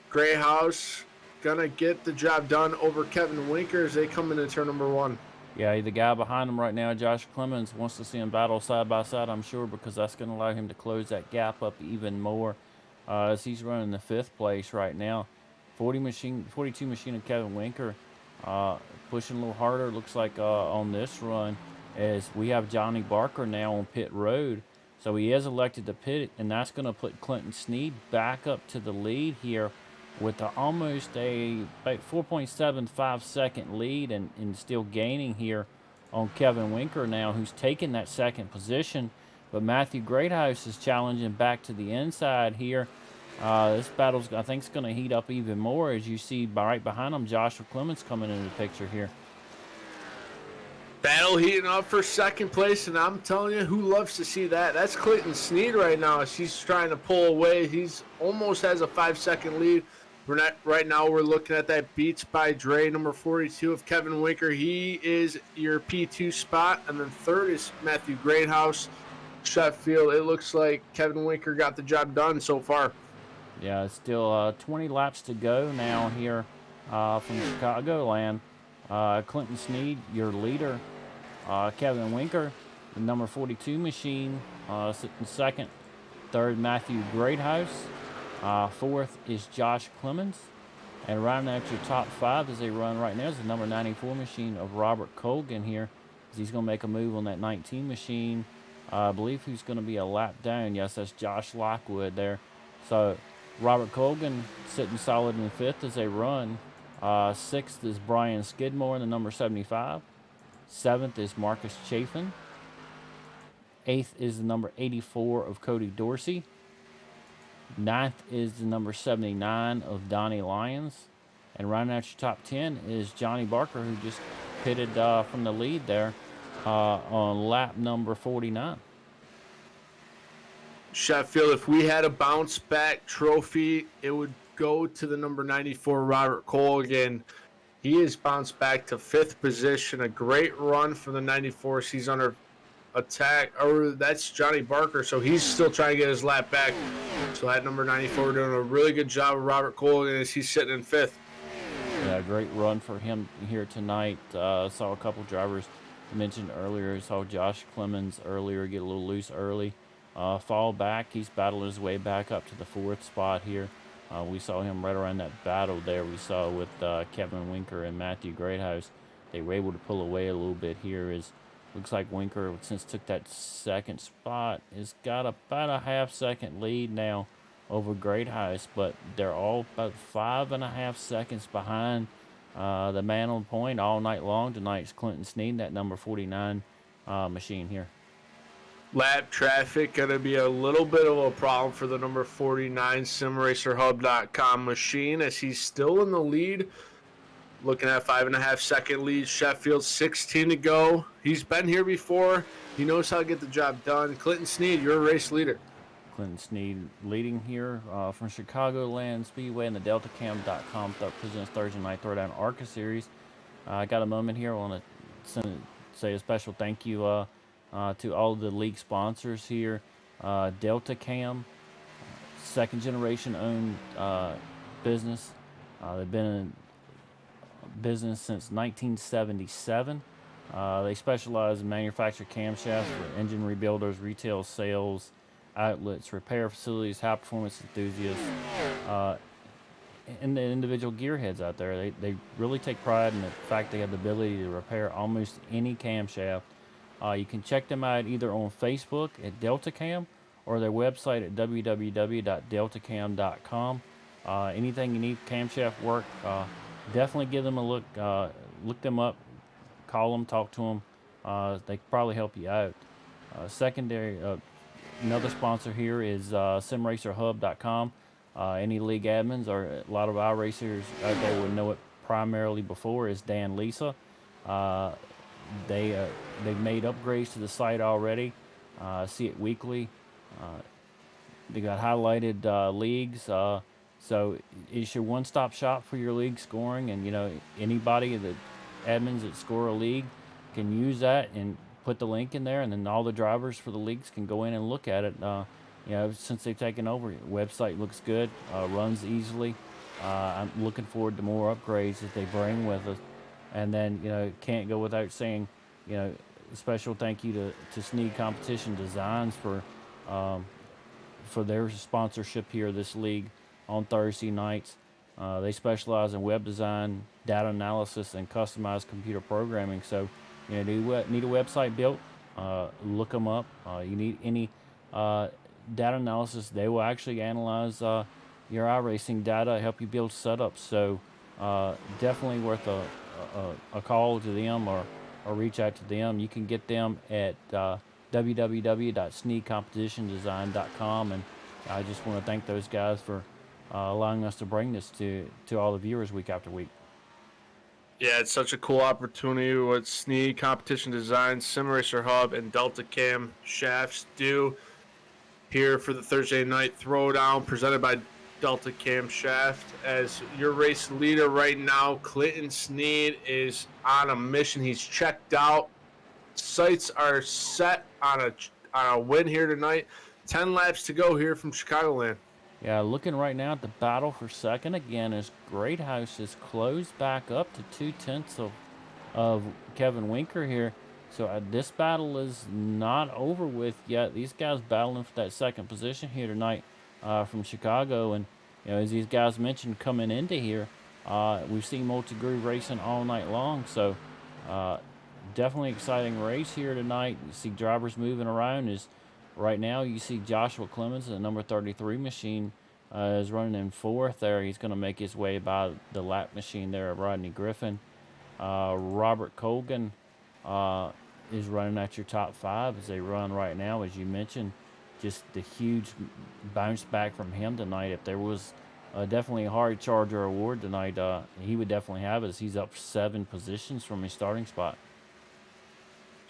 Greathouse going to get the job done over Kevin Winker as they come into turn number 1. Yeah, the guy behind him right now, Josh Clemens, wants to see him battle side by side, I'm sure, because that's going to allow him to close that gap up even more as he's running the 5th place right now. 42 machine of Kevin Winker pushing a little harder, looks like, on this run, as we have Johnny Barker now on pit road. So he is elected to pit, and that's going to put Clinton Sneed back up to the lead here with almost a about 4.75 second lead, and still gaining here on Kevin Winker now, who's taken that second position. But Matthew Greathouse is challenging back to the inside here. This battle's, I think, is going to heat up even more as you see right behind him Joshua Clemens coming into the picture here. Battle heating up for second place, and I'm telling you, who loves to see that? That's Clinton Sneed right now. She's trying to pull away. He's almost has a 5-second lead. Right now, we're looking at that Beats by Dre, number 42 of Kevin Winker. He is your P2 spot, and then third is Matthew Greathouse. Sheffield, it looks like Kevin Winker got the job done so far. Yeah, it's still 20 laps to go now here from Chicagoland. Clinton Sneed, your leader. Kevin Winker, the number 42 machine, sitting second. Third, Matthew Greathouse. Fourth is Josh Clemens. And rounding out your top five as they run right now is the number 94 machine of Robert Colgan here. He's going to make a move on that 19 machine. I believe who's going to be a lap down. Yes, that's Josh Lockwood there. So Robert Colgan sitting solid in fifth as they run. Sixth is Brian Skidmore in the number 75. Seventh is Marcus Chafin. Eighth is the number 84 of Cody Dorsey. Ninth is the number 79 of Donnie Lyons. And rounding out your top 10 is Johnny Barker, who just pitted from the lead there on lap number 49. Sheffield, if we had a bounce back trophy, it would go to the number 94 Robert Colgan. He is bounced back to fifth position. A great run for the 94. He's under attack, or that's Johnny Barker, so he's still trying to get his lap back. So that number 94 doing a really good job of Robert Colgan as he's sitting in fifth. Yeah, great run for him here tonight. Saw a couple drivers mentioned earlier. Saw Josh Clemens earlier get a little loose early. Fall back. He's battling his way back up to the fourth spot here. We saw him right around that battle there we saw with Kevin Winker and Matthew Greathouse. They were able to pull away a little bit here. Looks like Winker, since took that second spot, has got about a half-second lead now over Greathouse, but they're all about 5.5 seconds behind the man on point all night long. Tonight's Clinton Sneed, that number 49 machine here. Lap traffic going to be a little bit of a problem for the number 49 SimRacerHub.com machine as he's still in the lead. Looking at 5.5 second lead. Sheffield, 16 to go. He's been here before. He knows how to get the job done. Clinton Sneed, you're a race leader. Clinton Sneed leading here from Chicagoland Speedway and the DeltaCam.com presents Thursday Night Throwdown Arca Series. I got a moment here. I want to say a special thank you to all of the league sponsors here. DeltaCam, second generation owned business. They've been in business since 1977. They specialize in manufactured camshafts for engine rebuilders, retail sales, outlets, repair facilities, high performance enthusiasts, and the individual gearheads out there. They really take pride in the fact they have the ability to repair almost any camshaft. You can check them out either on Facebook at DeltaCam or their website at www.deltacam.com. Anything you need camshaft work, definitely give them a look. Look them up, call them, talk to them. They can probably help you out. Another sponsor here is SimRacerHub.com. Any league admins or a lot of our racers out there would know it primarily before is Dan Lisa. They've made upgrades to the site already. See it weekly. They got highlighted leagues. So it's your one-stop shop for your league scoring, and anybody that admins that score a league can use that and put the link in there, and then all the drivers for the leagues can go in and look at it. Since they've taken over, the website looks good, runs easily. I'm looking forward to more upgrades that they bring with us, and then can't go without saying a special thank you to Sneed Competition Designs for their sponsorship here this league on Thursday nights. They specialize in web design, data analysis, and customized computer programming. So, do you need a website built? Look them up. You need any data analysis, they will actually analyze your iRacing data, help you build setups. So definitely worth a call to them or reach out to them. You can get them at www.sneakcompetitiondesign.com. And I just want to thank those guys for allowing us to bring this to all the viewers week after week. Yeah, it's such a cool opportunity what Sneak Competition Design, Sim Racer Hub, and Delta Cam Shafts do here for the Thursday night throwdown presented by Delta Cam Shaft. As your race leader right now, Clinton Sneed is on a mission. He's checked out. Sights are set on a win here tonight. 10 laps to go here from Chicagoland. Yeah, looking right now at the battle for second again as Great House is closed back up to 2/10 of Kevin Winker here. So this battle is not over with yet. These guys battling for that second position here tonight from Chicago. And as these guys mentioned coming into here, we've seen multi-groove racing all night long. So definitely exciting race here tonight. You see drivers moving around. Right now you see Joshua Clemens, the number 33 machine, is running in fourth there. He's going to make his way by the lap machine there of Rodney Griffin. Robert Colgan is running at your top five as they run right now, as you mentioned. Just the huge bounce back from him tonight. If there was definitely a hard charger award tonight, he would definitely have it, as he's up 7 positions from his starting spot.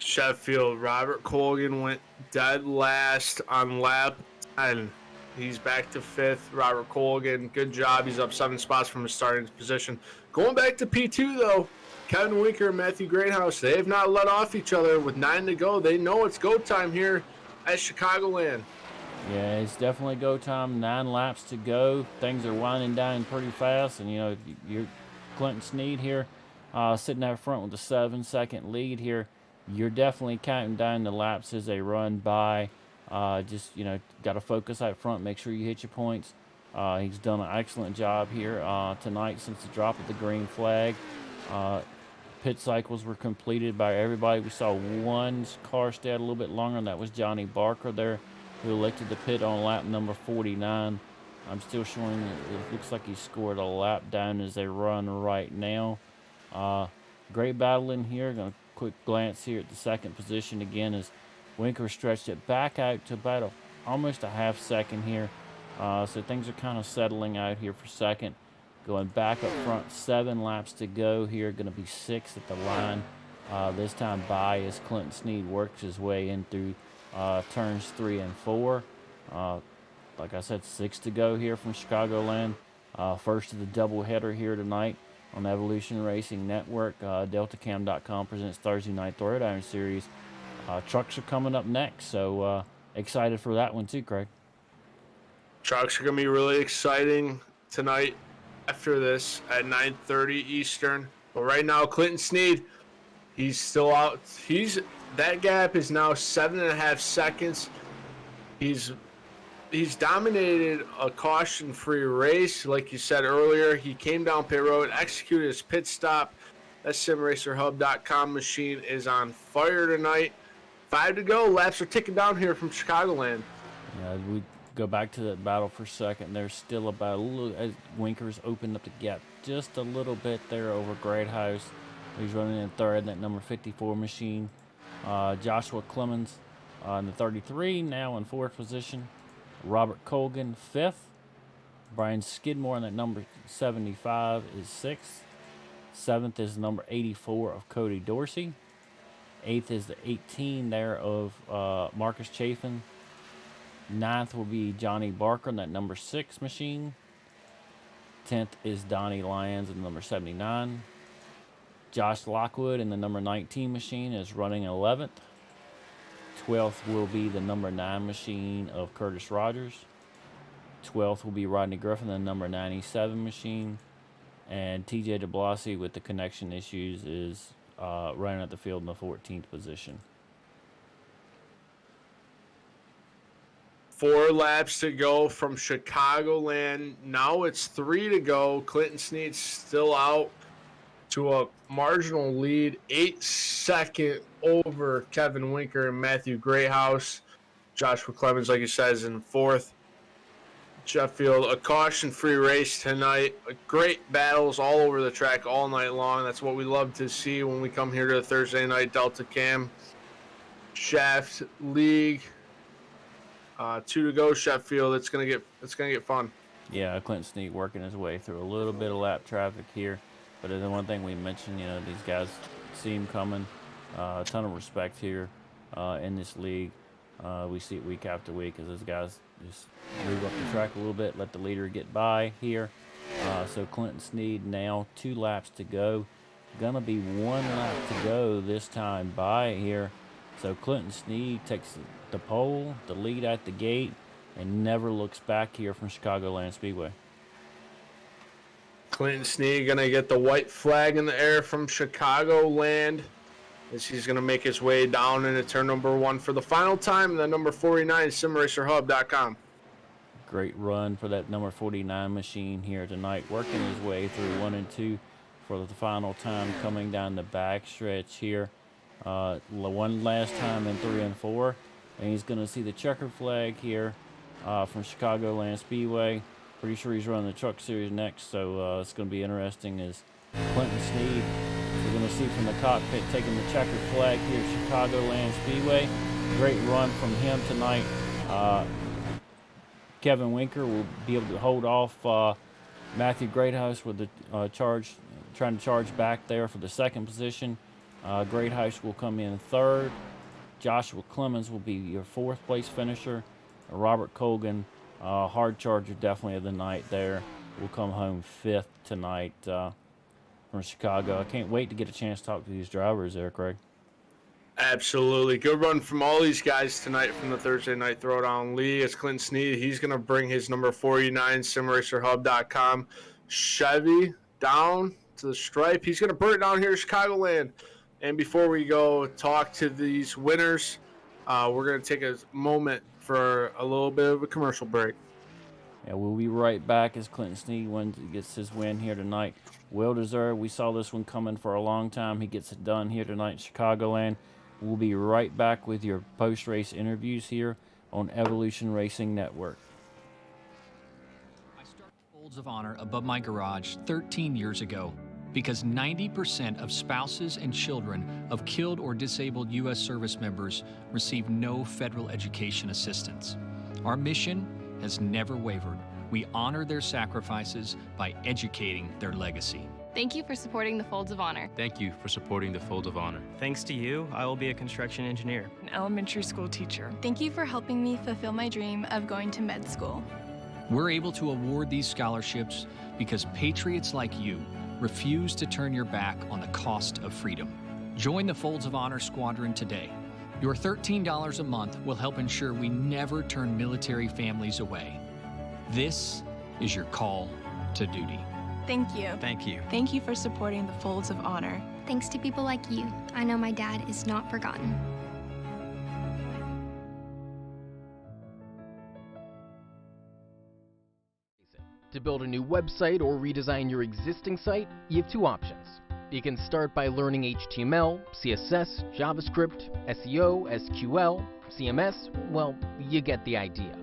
Sheffield, Robert Colgan went dead last on lap 10. He's back to 5th. Robert Colgan, good job. He's up 7 spots from his starting position. Going back to P2, though, Kevin Winker and Matthew Greathouse, they have not let off each other with 9 to go. They know it's go time here at Chicagoland. Yeah, it's definitely go time. 9 laps to go. Things are winding down pretty fast. And, you're Clinton Sneed here sitting out front with a 7-second lead here. You're definitely counting down the laps as they run by. Just, got to focus out front, make sure you hit your points. He's done an excellent job here tonight since the drop of the green flag. Pit cycles were completed by everybody. We saw one car stay out a little bit longer, and that was Johnny Barker there, who elected to pit on lap number 49. I'm still showing it looks like he scored a lap down as they run right now. Great battle in here. Going to quick glance here at the second position again as Winker stretched it back out to about almost a half second here. So things are kind of settling out here for second. Going back up front, 7 laps to go here. Going to be 6 at the line. This time by as Clinton Sneed works his way in through turns 3 and 4. Like I said, 6 to go here from Chicagoland. First of the doubleheader here tonight on Evolution Racing Network. DeltaCam.com presents Thursday Night Throwdown Series. Trucks are coming up next, so excited for that one too, Craig. Trucks are going to be really exciting tonight after this at 9:30 Eastern. But right now, Clinton Sneed, he's still out. That gap is now 7.5 seconds. He's dominated a caution-free race. Like you said earlier, he came down pit road, executed his pit stop. That SimRacerHub.com machine is on fire tonight. 5 to go. Laps are ticking down here from Chicagoland. Yeah, we go back to that battle for a second. There's still about a little, as Winker's opened up the gap just a little bit there over Great House. He's running in third, that number 54 machine. Joshua Clemens in the 33, now in fourth position. Robert Colgan, 5th. Brian Skidmore in that number 75 is 6th. 7th is number 84 of Cody Dorsey. 8th is the 18 there of Marcus Chafin. 9th will be Johnny Barker in that number 6 machine. 10th is Donnie Lyons in the number 79. Josh Lockwood in the number 19 machine is running 11th. 12th will be the number 9 machine of Curtis Rogers. 12th will be Rodney Griffin, the number 97 machine. And TJ DeBlasi with the connection issues is running at the field in the 14th position. 4 laps to go from Chicagoland. Now it's 3 to go. Clinton Sneed's still out to a marginal lead, 8-second over Kevin Winker and Matthew Greathouse. Joshua Clemens, like you said, is in 4th. Sheffield, a caution-free race tonight. Great battles all over the track all night long. That's what we love to see when we come here to the Thursday night Delta Cam Shaft League. 2 to go, Sheffield. It's gonna get fun. Yeah, Clinton Snead working his way through a little bit of lap traffic here. But the one thing we mentioned, these guys see him coming. A ton of respect here in this league. We see it week after week as those guys just move up the track a little bit, let the leader get by here. So Clinton Snead now 2 laps to go. Gonna be 1 lap to go this time by here. So Clinton Snead takes the pole, the lead at the gate, and never looks back here from Chicagoland Speedway. Clinton Snead gonna get the white flag in the air from Chicagoland as he's gonna make his way down into turn number 1 for the final time. The number 49 simracerhub.com. Great run for that number 49 machine here tonight, working his way through 1 and 2 for the final time, coming down the back stretch here. One last time in 3 and 4, and he's going to see the checker flag here from Chicagoland Speedway. Pretty sure he's running the Truck Series next, so it's going to be interesting as Clinton Snead, we're going to see from the cockpit taking the checkered flag here at Chicagoland Speedway. Great run from him tonight. Kevin Winker will be able to hold off Matthew Greathouse with the trying to charge back there for the 2nd position. Greathouse will come in 3rd. Joshua Clemens will be your 4th place finisher. Robert Colgan, hard charger definitely of the night there, will come home 5th tonight from Chicago. I can't wait to get a chance to talk to these drivers there, Craig. Absolutely. Good run from all these guys tonight from the Thursday Night Throwdown League. It's Clinton Snead. He's going to bring his number 49 simracerhub.com Chevy down to the stripe. He's going to burn it down here in Chicagoland. And before we go talk to these winners, we're going to take a moment for a little bit of a commercial break. Yeah, we'll be right back as Clinton Snead gets his win here tonight. Well deserved. We saw this one coming for a long time. He gets it done here tonight in Chicagoland. We'll be right back with your post-race interviews here on Evolution Racing Network. I started Folds of Honor above my garage 13 years ago because 90% of spouses and children of killed or disabled U.S. service members receive no federal education assistance. Our mission has never wavered. We honor their sacrifices by educating their legacy. Thank you for supporting the Folds of Honor. Thank you for supporting the Fold of Honor. Thanks to you, I will be a construction engineer, an elementary school teacher. Thank you for helping me fulfill my dream of going to med school. We're able to award these scholarships because patriots like you refuse to turn your back on the cost of freedom. Join the Folds of Honor Squadron today. Your $13 a month will help ensure we never turn military families away. This is your call to duty. Thank you. Thank you. Thank you for supporting the Folds of Honor. Thanks to people like you, I know my dad is not forgotten. To build a new website or redesign your existing site, you have 2 options. You can start by learning HTML, CSS, JavaScript, SEO, SQL, CMS, well, you get the idea.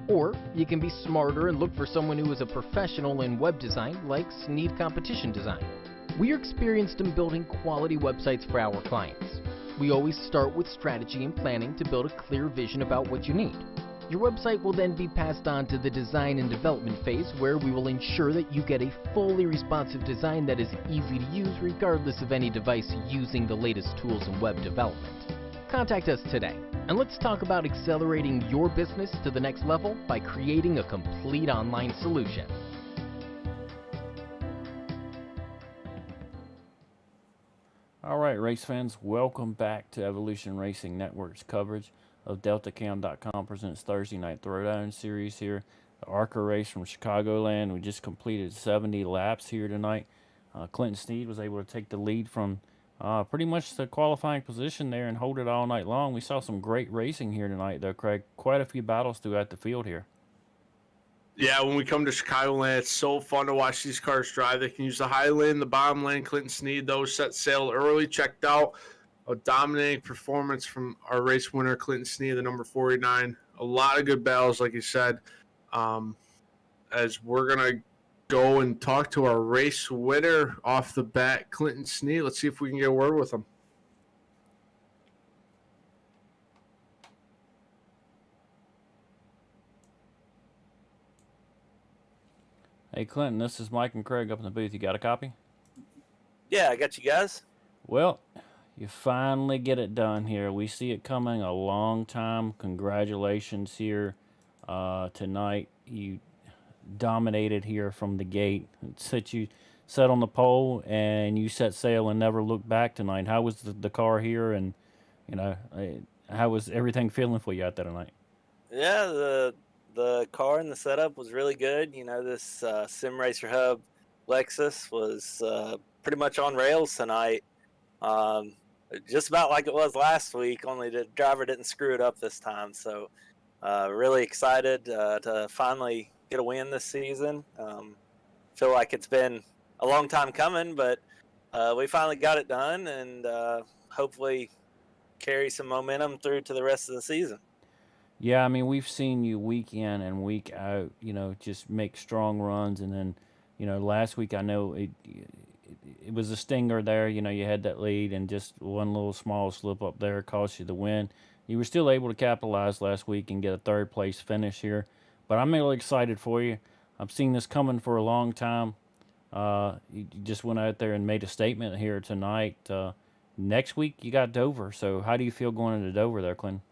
Or you can be smarter and look for someone who is a professional in web design like Snead Competition Design. We are experienced in building quality websites for our clients. We always start with strategy and planning to build a clear vision about what you need. Your website will then be passed on to the design and development phase, where we will ensure that you get a fully responsive design that is easy to use regardless of any device using the latest tools in web development. Contact us today, and let's talk about accelerating your business to the next level by creating a complete online solution. All right, race fans, welcome back to Evolution Racing Network's coverage of DeltaCam.com presents Thursday Night Throwdown series here. The Arca race from Chicagoland. We just completed 70 laps here tonight. Clinton Snead was able to take the lead from pretty much the qualifying position there and hold it all night long. We saw some great racing here tonight, though, Craig. Quite a few battles throughout the field here. Yeah, when we come to Chicagoland, it's so fun to watch these cars drive. They can use the high lane, the bottom lane. Clinton Snead, those set sail early, checked out. A dominating performance from our race winner, Clinton Snead, the number 49. A lot of good battles, like you said. as we're going to go and talk to our race winner off the bat, Clinton Sneed. Let's see if we can get a word with him. Hey, Clinton, this is Mike and Craig up in the booth. You got a copy? Yeah, I got you guys. Well, you finally get it done here. We see it coming a long time. Congratulations here tonight. You dominated here from the gate. You set on the pole and you set sail and never looked back tonight. How was the car here, and how was everything feeling for you out there tonight? Yeah, the car and the setup was really good. This Sim Racer Hub Lexus was pretty much on rails tonight. Just about like it was last week, only the driver didn't screw it up this time. So really excited to finally get a win this season. Feel like it's been a long time coming, but we finally got it done, and hopefully carry some momentum through to the rest of the season. Yeah, I mean, we've seen you week in and week out, just make strong runs. And then, last week I know it was a stinger there. You had that lead and just one little small slip up there cost you the win. You were still able to capitalize last week and get a third place finish here. But I'm really excited for you. I've seen this coming for a long time. You just went out there and made a statement here tonight. Next week you got Dover. So how do you feel going into Dover there, Clinton?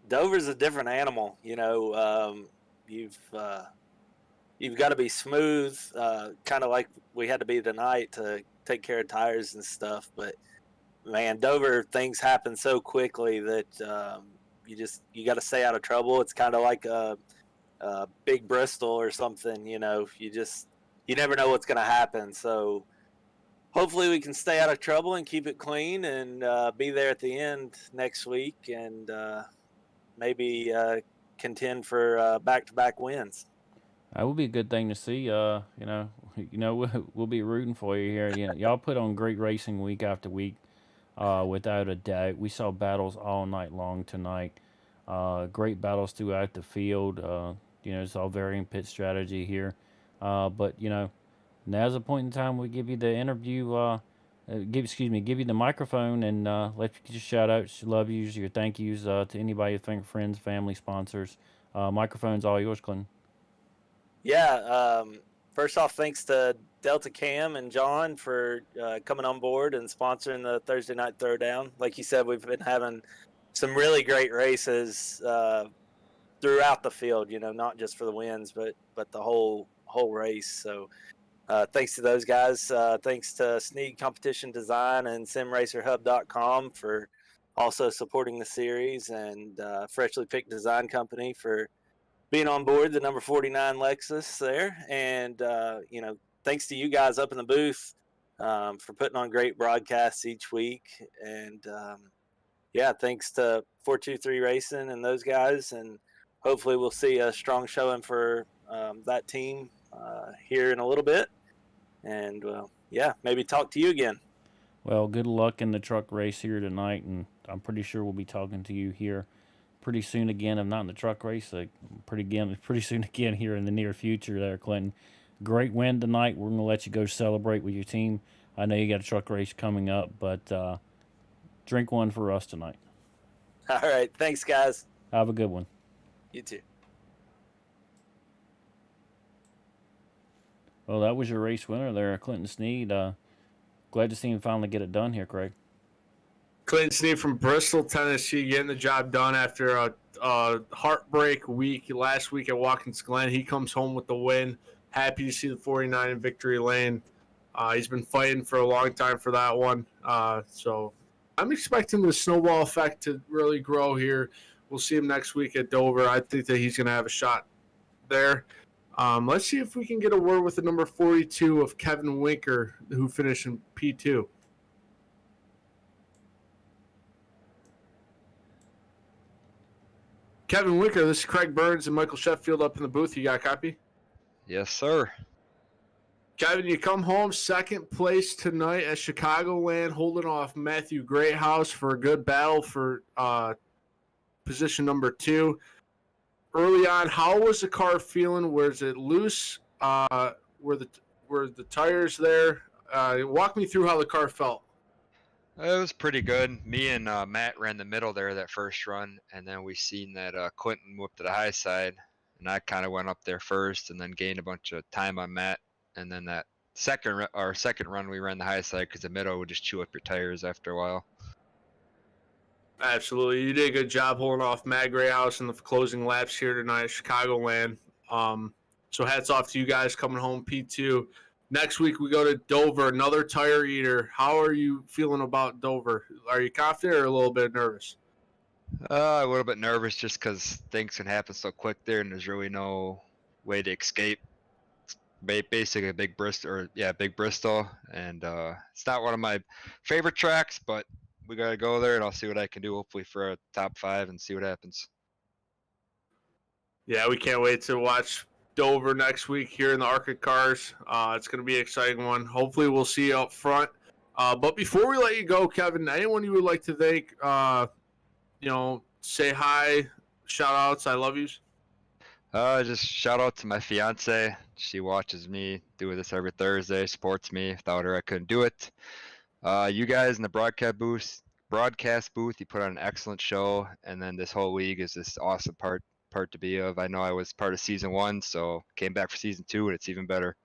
Dover's a different animal. You've got to be smooth, kind of like we had to be tonight to take care of tires and stuff. But man, Dover, things happen so quickly that you got to stay out of trouble. It's kind of like a big Bristol or something. You never know what's going to happen. So hopefully we can stay out of trouble and keep it clean and be there at the end next week and maybe contend for back-to-back wins. That would be a good thing to see. We'll be rooting for you here. Y'all put on great racing week after week, without a doubt. We saw battles all night long tonight. Great battles throughout the field. It's all varying pit strategy here. But now's the point in time we give you the interview. Give you the microphone and let you just shout out your love yous, your thank yous to anybody, friends, family, sponsors. Microphone's all yours, Clinton. Yeah. First off, thanks to Delta Cam and John for coming on board and sponsoring the Thursday Night Throwdown. Like you said, we've been having some really great races throughout the field. Not just for the wins, but the whole race. So. Thanks to those guys. Thanks to Sneed Competition Design and SimRacerHub.com for also supporting the series, and Freshly Picked Design Company for being on board the number 49 Lexus there. And, thanks to you guys up in the booth for putting on great broadcasts each week. And, thanks to 423 Racing and those guys. And hopefully we'll see a strong showing for that team here in a little bit. And, maybe talk to you again. Well, good luck in the truck race here tonight, and I'm pretty sure we'll be talking to you here pretty soon again, if not in the truck race, pretty soon again here in the near future there, Clinton. Great win tonight. We're going to let you go celebrate with your team. I know you got a truck race coming up, but drink one for us tonight. All right. Thanks, guys. Have a good one. You too. Well, that was your race winner there, Clinton Sneed. Glad to see him finally get it done here, Craig. Clinton Sneed from Bristol, Tennessee, getting the job done after a heartbreak week last week at Watkins Glen. He comes home with the win. Happy to see the 49 in victory lane. He's been fighting for a long time for that one. So I'm expecting the snowball effect to really grow here. We'll see him next week at Dover. I think that he's going to have a shot there. Let's see if we can get a word with the number 42 of Kevin Winker, who finished in P2. Kevin Winker, this is Craig Burns and Michael Sheffield up in the booth. You got a copy? Yes, sir. Kevin, you come home second place tonight at Chicagoland, holding off Matthew Greathouse for a good battle for position number 2. early on, how was the car feeling? Was it loose? Were the tires there? Walk me through how the car felt. It was pretty good. Me and Matt ran the middle there that first run, and then we seen that Clinton whooped to the high side, and I kind of went up there first, and then gained a bunch of time on Matt, and then that second run we ran the high side because the middle would just chew up your tires after a while. Absolutely, you did a good job holding off Matt Grayhouse in the closing laps here tonight at Chicagoland. So hats off to you guys coming home P2. Next week we go to Dover, another tire eater. How are you feeling about Dover? Are you confident or a little bit nervous? A little bit nervous just because things can happen so quick there, and there's really no way to escape. It's basically a big Bristol, and it's not one of my favorite tracks, but we gotta go there, and I'll see what I can do. Hopefully for a top 5 and see what happens. Yeah, we can't wait to watch Dover next week here in the Arca cars. It's going to be an exciting one. Hopefully we'll see you up front. But before we let you go, Kevin, anyone you would like to thank, say hi, shout outs, I love yous? Just shout out to my fiance. She watches me do this every Thursday, supports me. Without her, I couldn't do it. You guys in the broadcast booth, you put on an excellent show, and then this whole league is this awesome part to be of. I know I was part of season 1, so came back for season 2, and it's even better.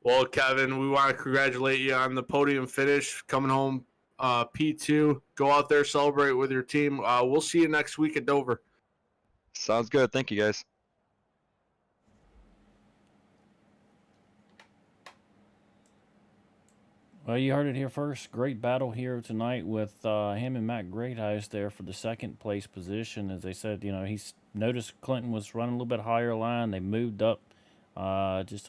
Well, Kevin, we want to congratulate you on the podium finish, coming home P2. Go out there, celebrate with your team. We'll see you next week at Dover. Sounds good. Thank you, guys. Well, you heard it here first. Great battle here tonight with him and Matt Greathouse there for the second place position. As they said, he's noticed Clinton was running a little bit higher line. They moved up just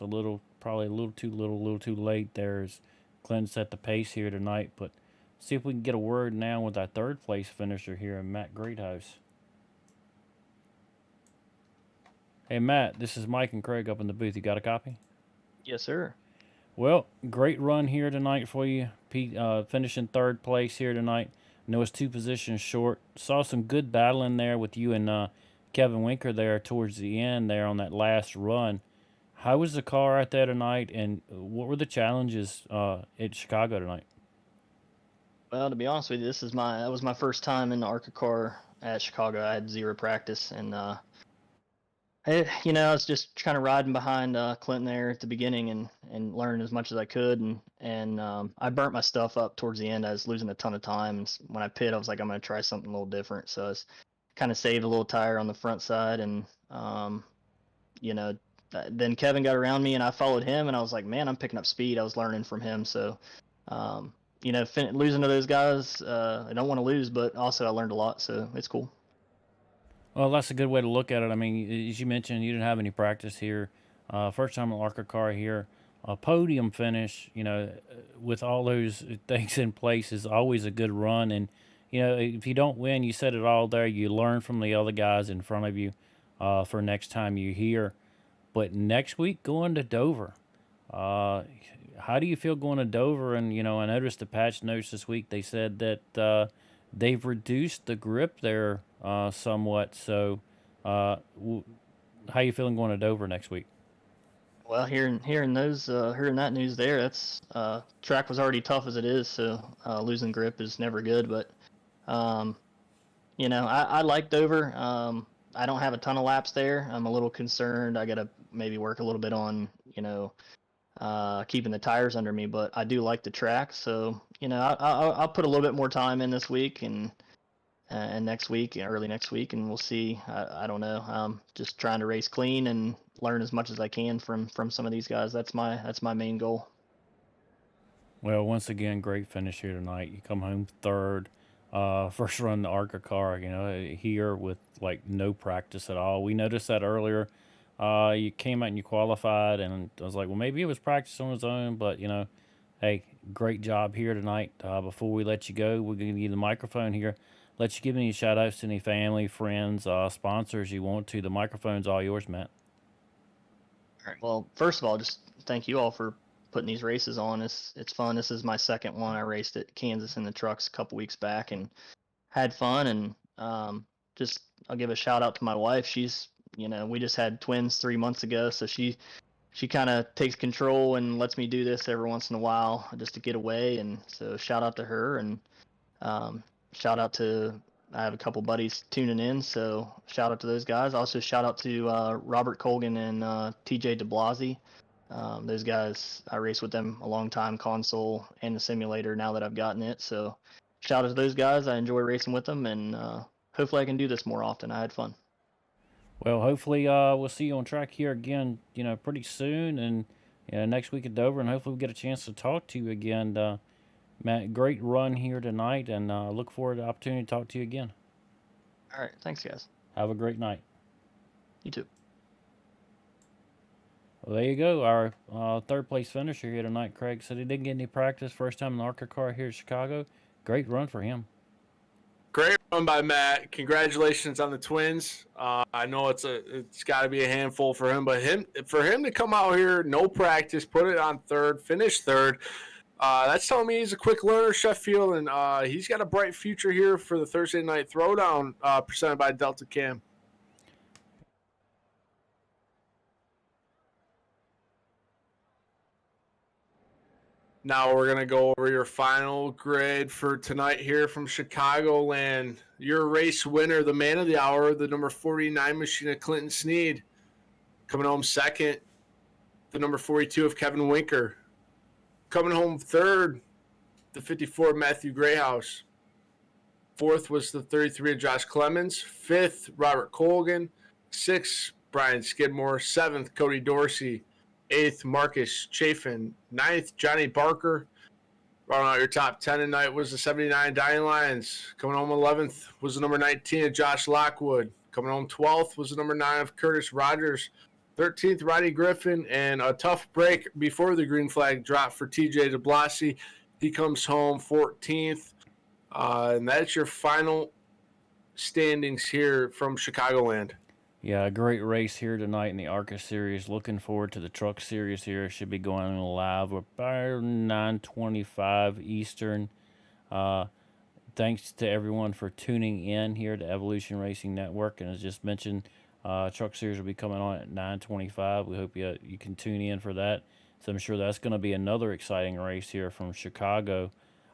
probably a little too late there as Clinton set the pace here tonight. But see if we can get a word now with our third place finisher here, Matt Greathouse. Hey, Matt, this is Mike and Craig up in the booth. You got a copy? Yes, sir. Well, great run here tonight for you. Finishing third place here tonight. I know it's 2 positions short. Saw some good battling there with you and Kevin Winker there towards the end there on that last run. How was the car out there tonight, and what were the challenges at Chicago tonight? Well, to be honest with you, that was my first time in the Arca car at Chicago. I had 0 practice, and I was just kind of riding behind Clinton there at the beginning and learning as much as I could. And I burnt my stuff up towards the end. I was losing a ton of time. And when I pit, I was like, I'm going to try something a little different. So I was kind of saved a little tire on the front side. And, then Kevin got around me and I followed him. And I was like, man, I'm picking up speed. I was learning from him. So, losing to those guys, I don't want to lose, but also I learned a lot. So it's cool. Well, that's a good way to look at it. I mean, as you mentioned, you didn't have any practice here. First time on Arca car here. A podium finish, with all those things in place is always a good run. And, if you don't win, you said it all there. You learn from the other guys in front of you for next time you're here. But next week, going to Dover. How do you feel going to Dover? And, I noticed the patch notes this week. They said that they've reduced the grip there somewhat. So, how you feeling going to Dover next week? Well, hearing that news there, that's track was already tough as it is. So losing grip is never good. But I like Dover. I don't have a ton of laps there. I'm a little concerned. I got to maybe work a little bit on keeping the tires under me. But I do like the track. So I'll put a little bit more time in this week and next week, early next week, and we'll see. I don't know. I'm just trying to race clean and learn as much as I can from some of these guys. That's my main goal. Well, once again, great finish here tonight. You come home third, first run the Arca car. Here with like no practice at all. We noticed that earlier. You came out and you qualified, and I was like, well, maybe it was practice on his own, but hey, great job here tonight. Before we let you go, we're gonna give you the microphone here. Let you give any shout outs to any family, friends, sponsors you want to. The microphone's all yours, Matt. All right. Well, first of all, just thank you all for putting these races on. It's fun. This is my second one. I raced at Kansas in the trucks a couple weeks back and had fun. And I'll give a shout out to my wife. She's, we just had twins 3 months ago, so she kind of takes control and lets me do this every once in a while just to get away. And so shout out to her, and shout out to, I have a couple buddies tuning in, so shout out to those guys. Also shout out to Robert Colgan and TJ DeBlasi. Those guys, I raced with them a long time, console and the simulator, now that I've gotten it. So shout out to those guys. I enjoy racing with them, and hopefully I can do this more often. I had fun. Well, hopefully we'll see you on track here again, pretty soon, and next week at Dover, and hopefully we'll get a chance to talk to you again. Matt, great run here tonight, and look forward to the opportunity to talk to you again. All right, thanks, guys. Have a great night. You too. Well, there you go. Our third place finisher here tonight, Craig said he didn't get any practice. First time in the Arca car here at Chicago. Great run for him. Great run by Matt. Congratulations on the twins. I know it's got to be a handful for him, but for him to come out here, no practice, put it on third, finish third. That's telling me he's a quick learner, Sheffield, and he's got a bright future here for the Thursday night Throwdown presented by Delta Cam. Now we're going to go over your final grade for tonight here from Chicagoland. Your race winner, the man of the hour, the number 49 machine of Clinton Sneed. Coming home second, the number 42 of Kevin Winker. Coming home third, the 54 Matthew Grayhouse. Fourth was the 33 of Josh Clemens. Fifth, Robert Colgan. Sixth, Brian Skidmore. Seventh, Cody Dorsey. Eighth, Marcus Chafin. Ninth, Johnny Barker. Rounding out your top 10 tonight was the 79 Dying Lions. Coming home 11th was the number 19 of Josh Lockwood. Coming home 12th was the number 9 of Curtis Rogers. 13th, Roddy Griffin. And a tough break before the green flag drop for TJ DeBlasi. He comes home 14th. And that's your final standings here from Chicagoland. Yeah, a great race here tonight in the Arca Series. Looking forward to the Truck Series here. Should be going live about 9:25 Eastern. Thanks to everyone for tuning in here to Evolution Racing Network. And as just mentioned, Truck Series will be coming on at 9:25. We hope you can tune in for that. So I'm sure that's going to be another exciting race here from Chicago.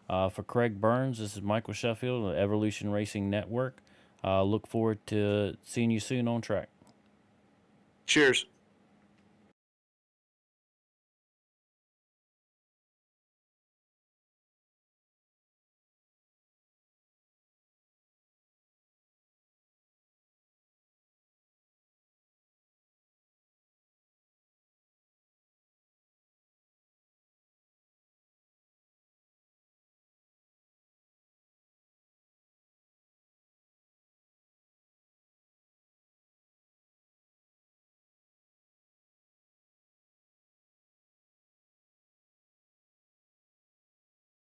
For Craig Burns, this is Michael Sheffield of Evolution Racing Network. Look forward to seeing you soon on track. Cheers.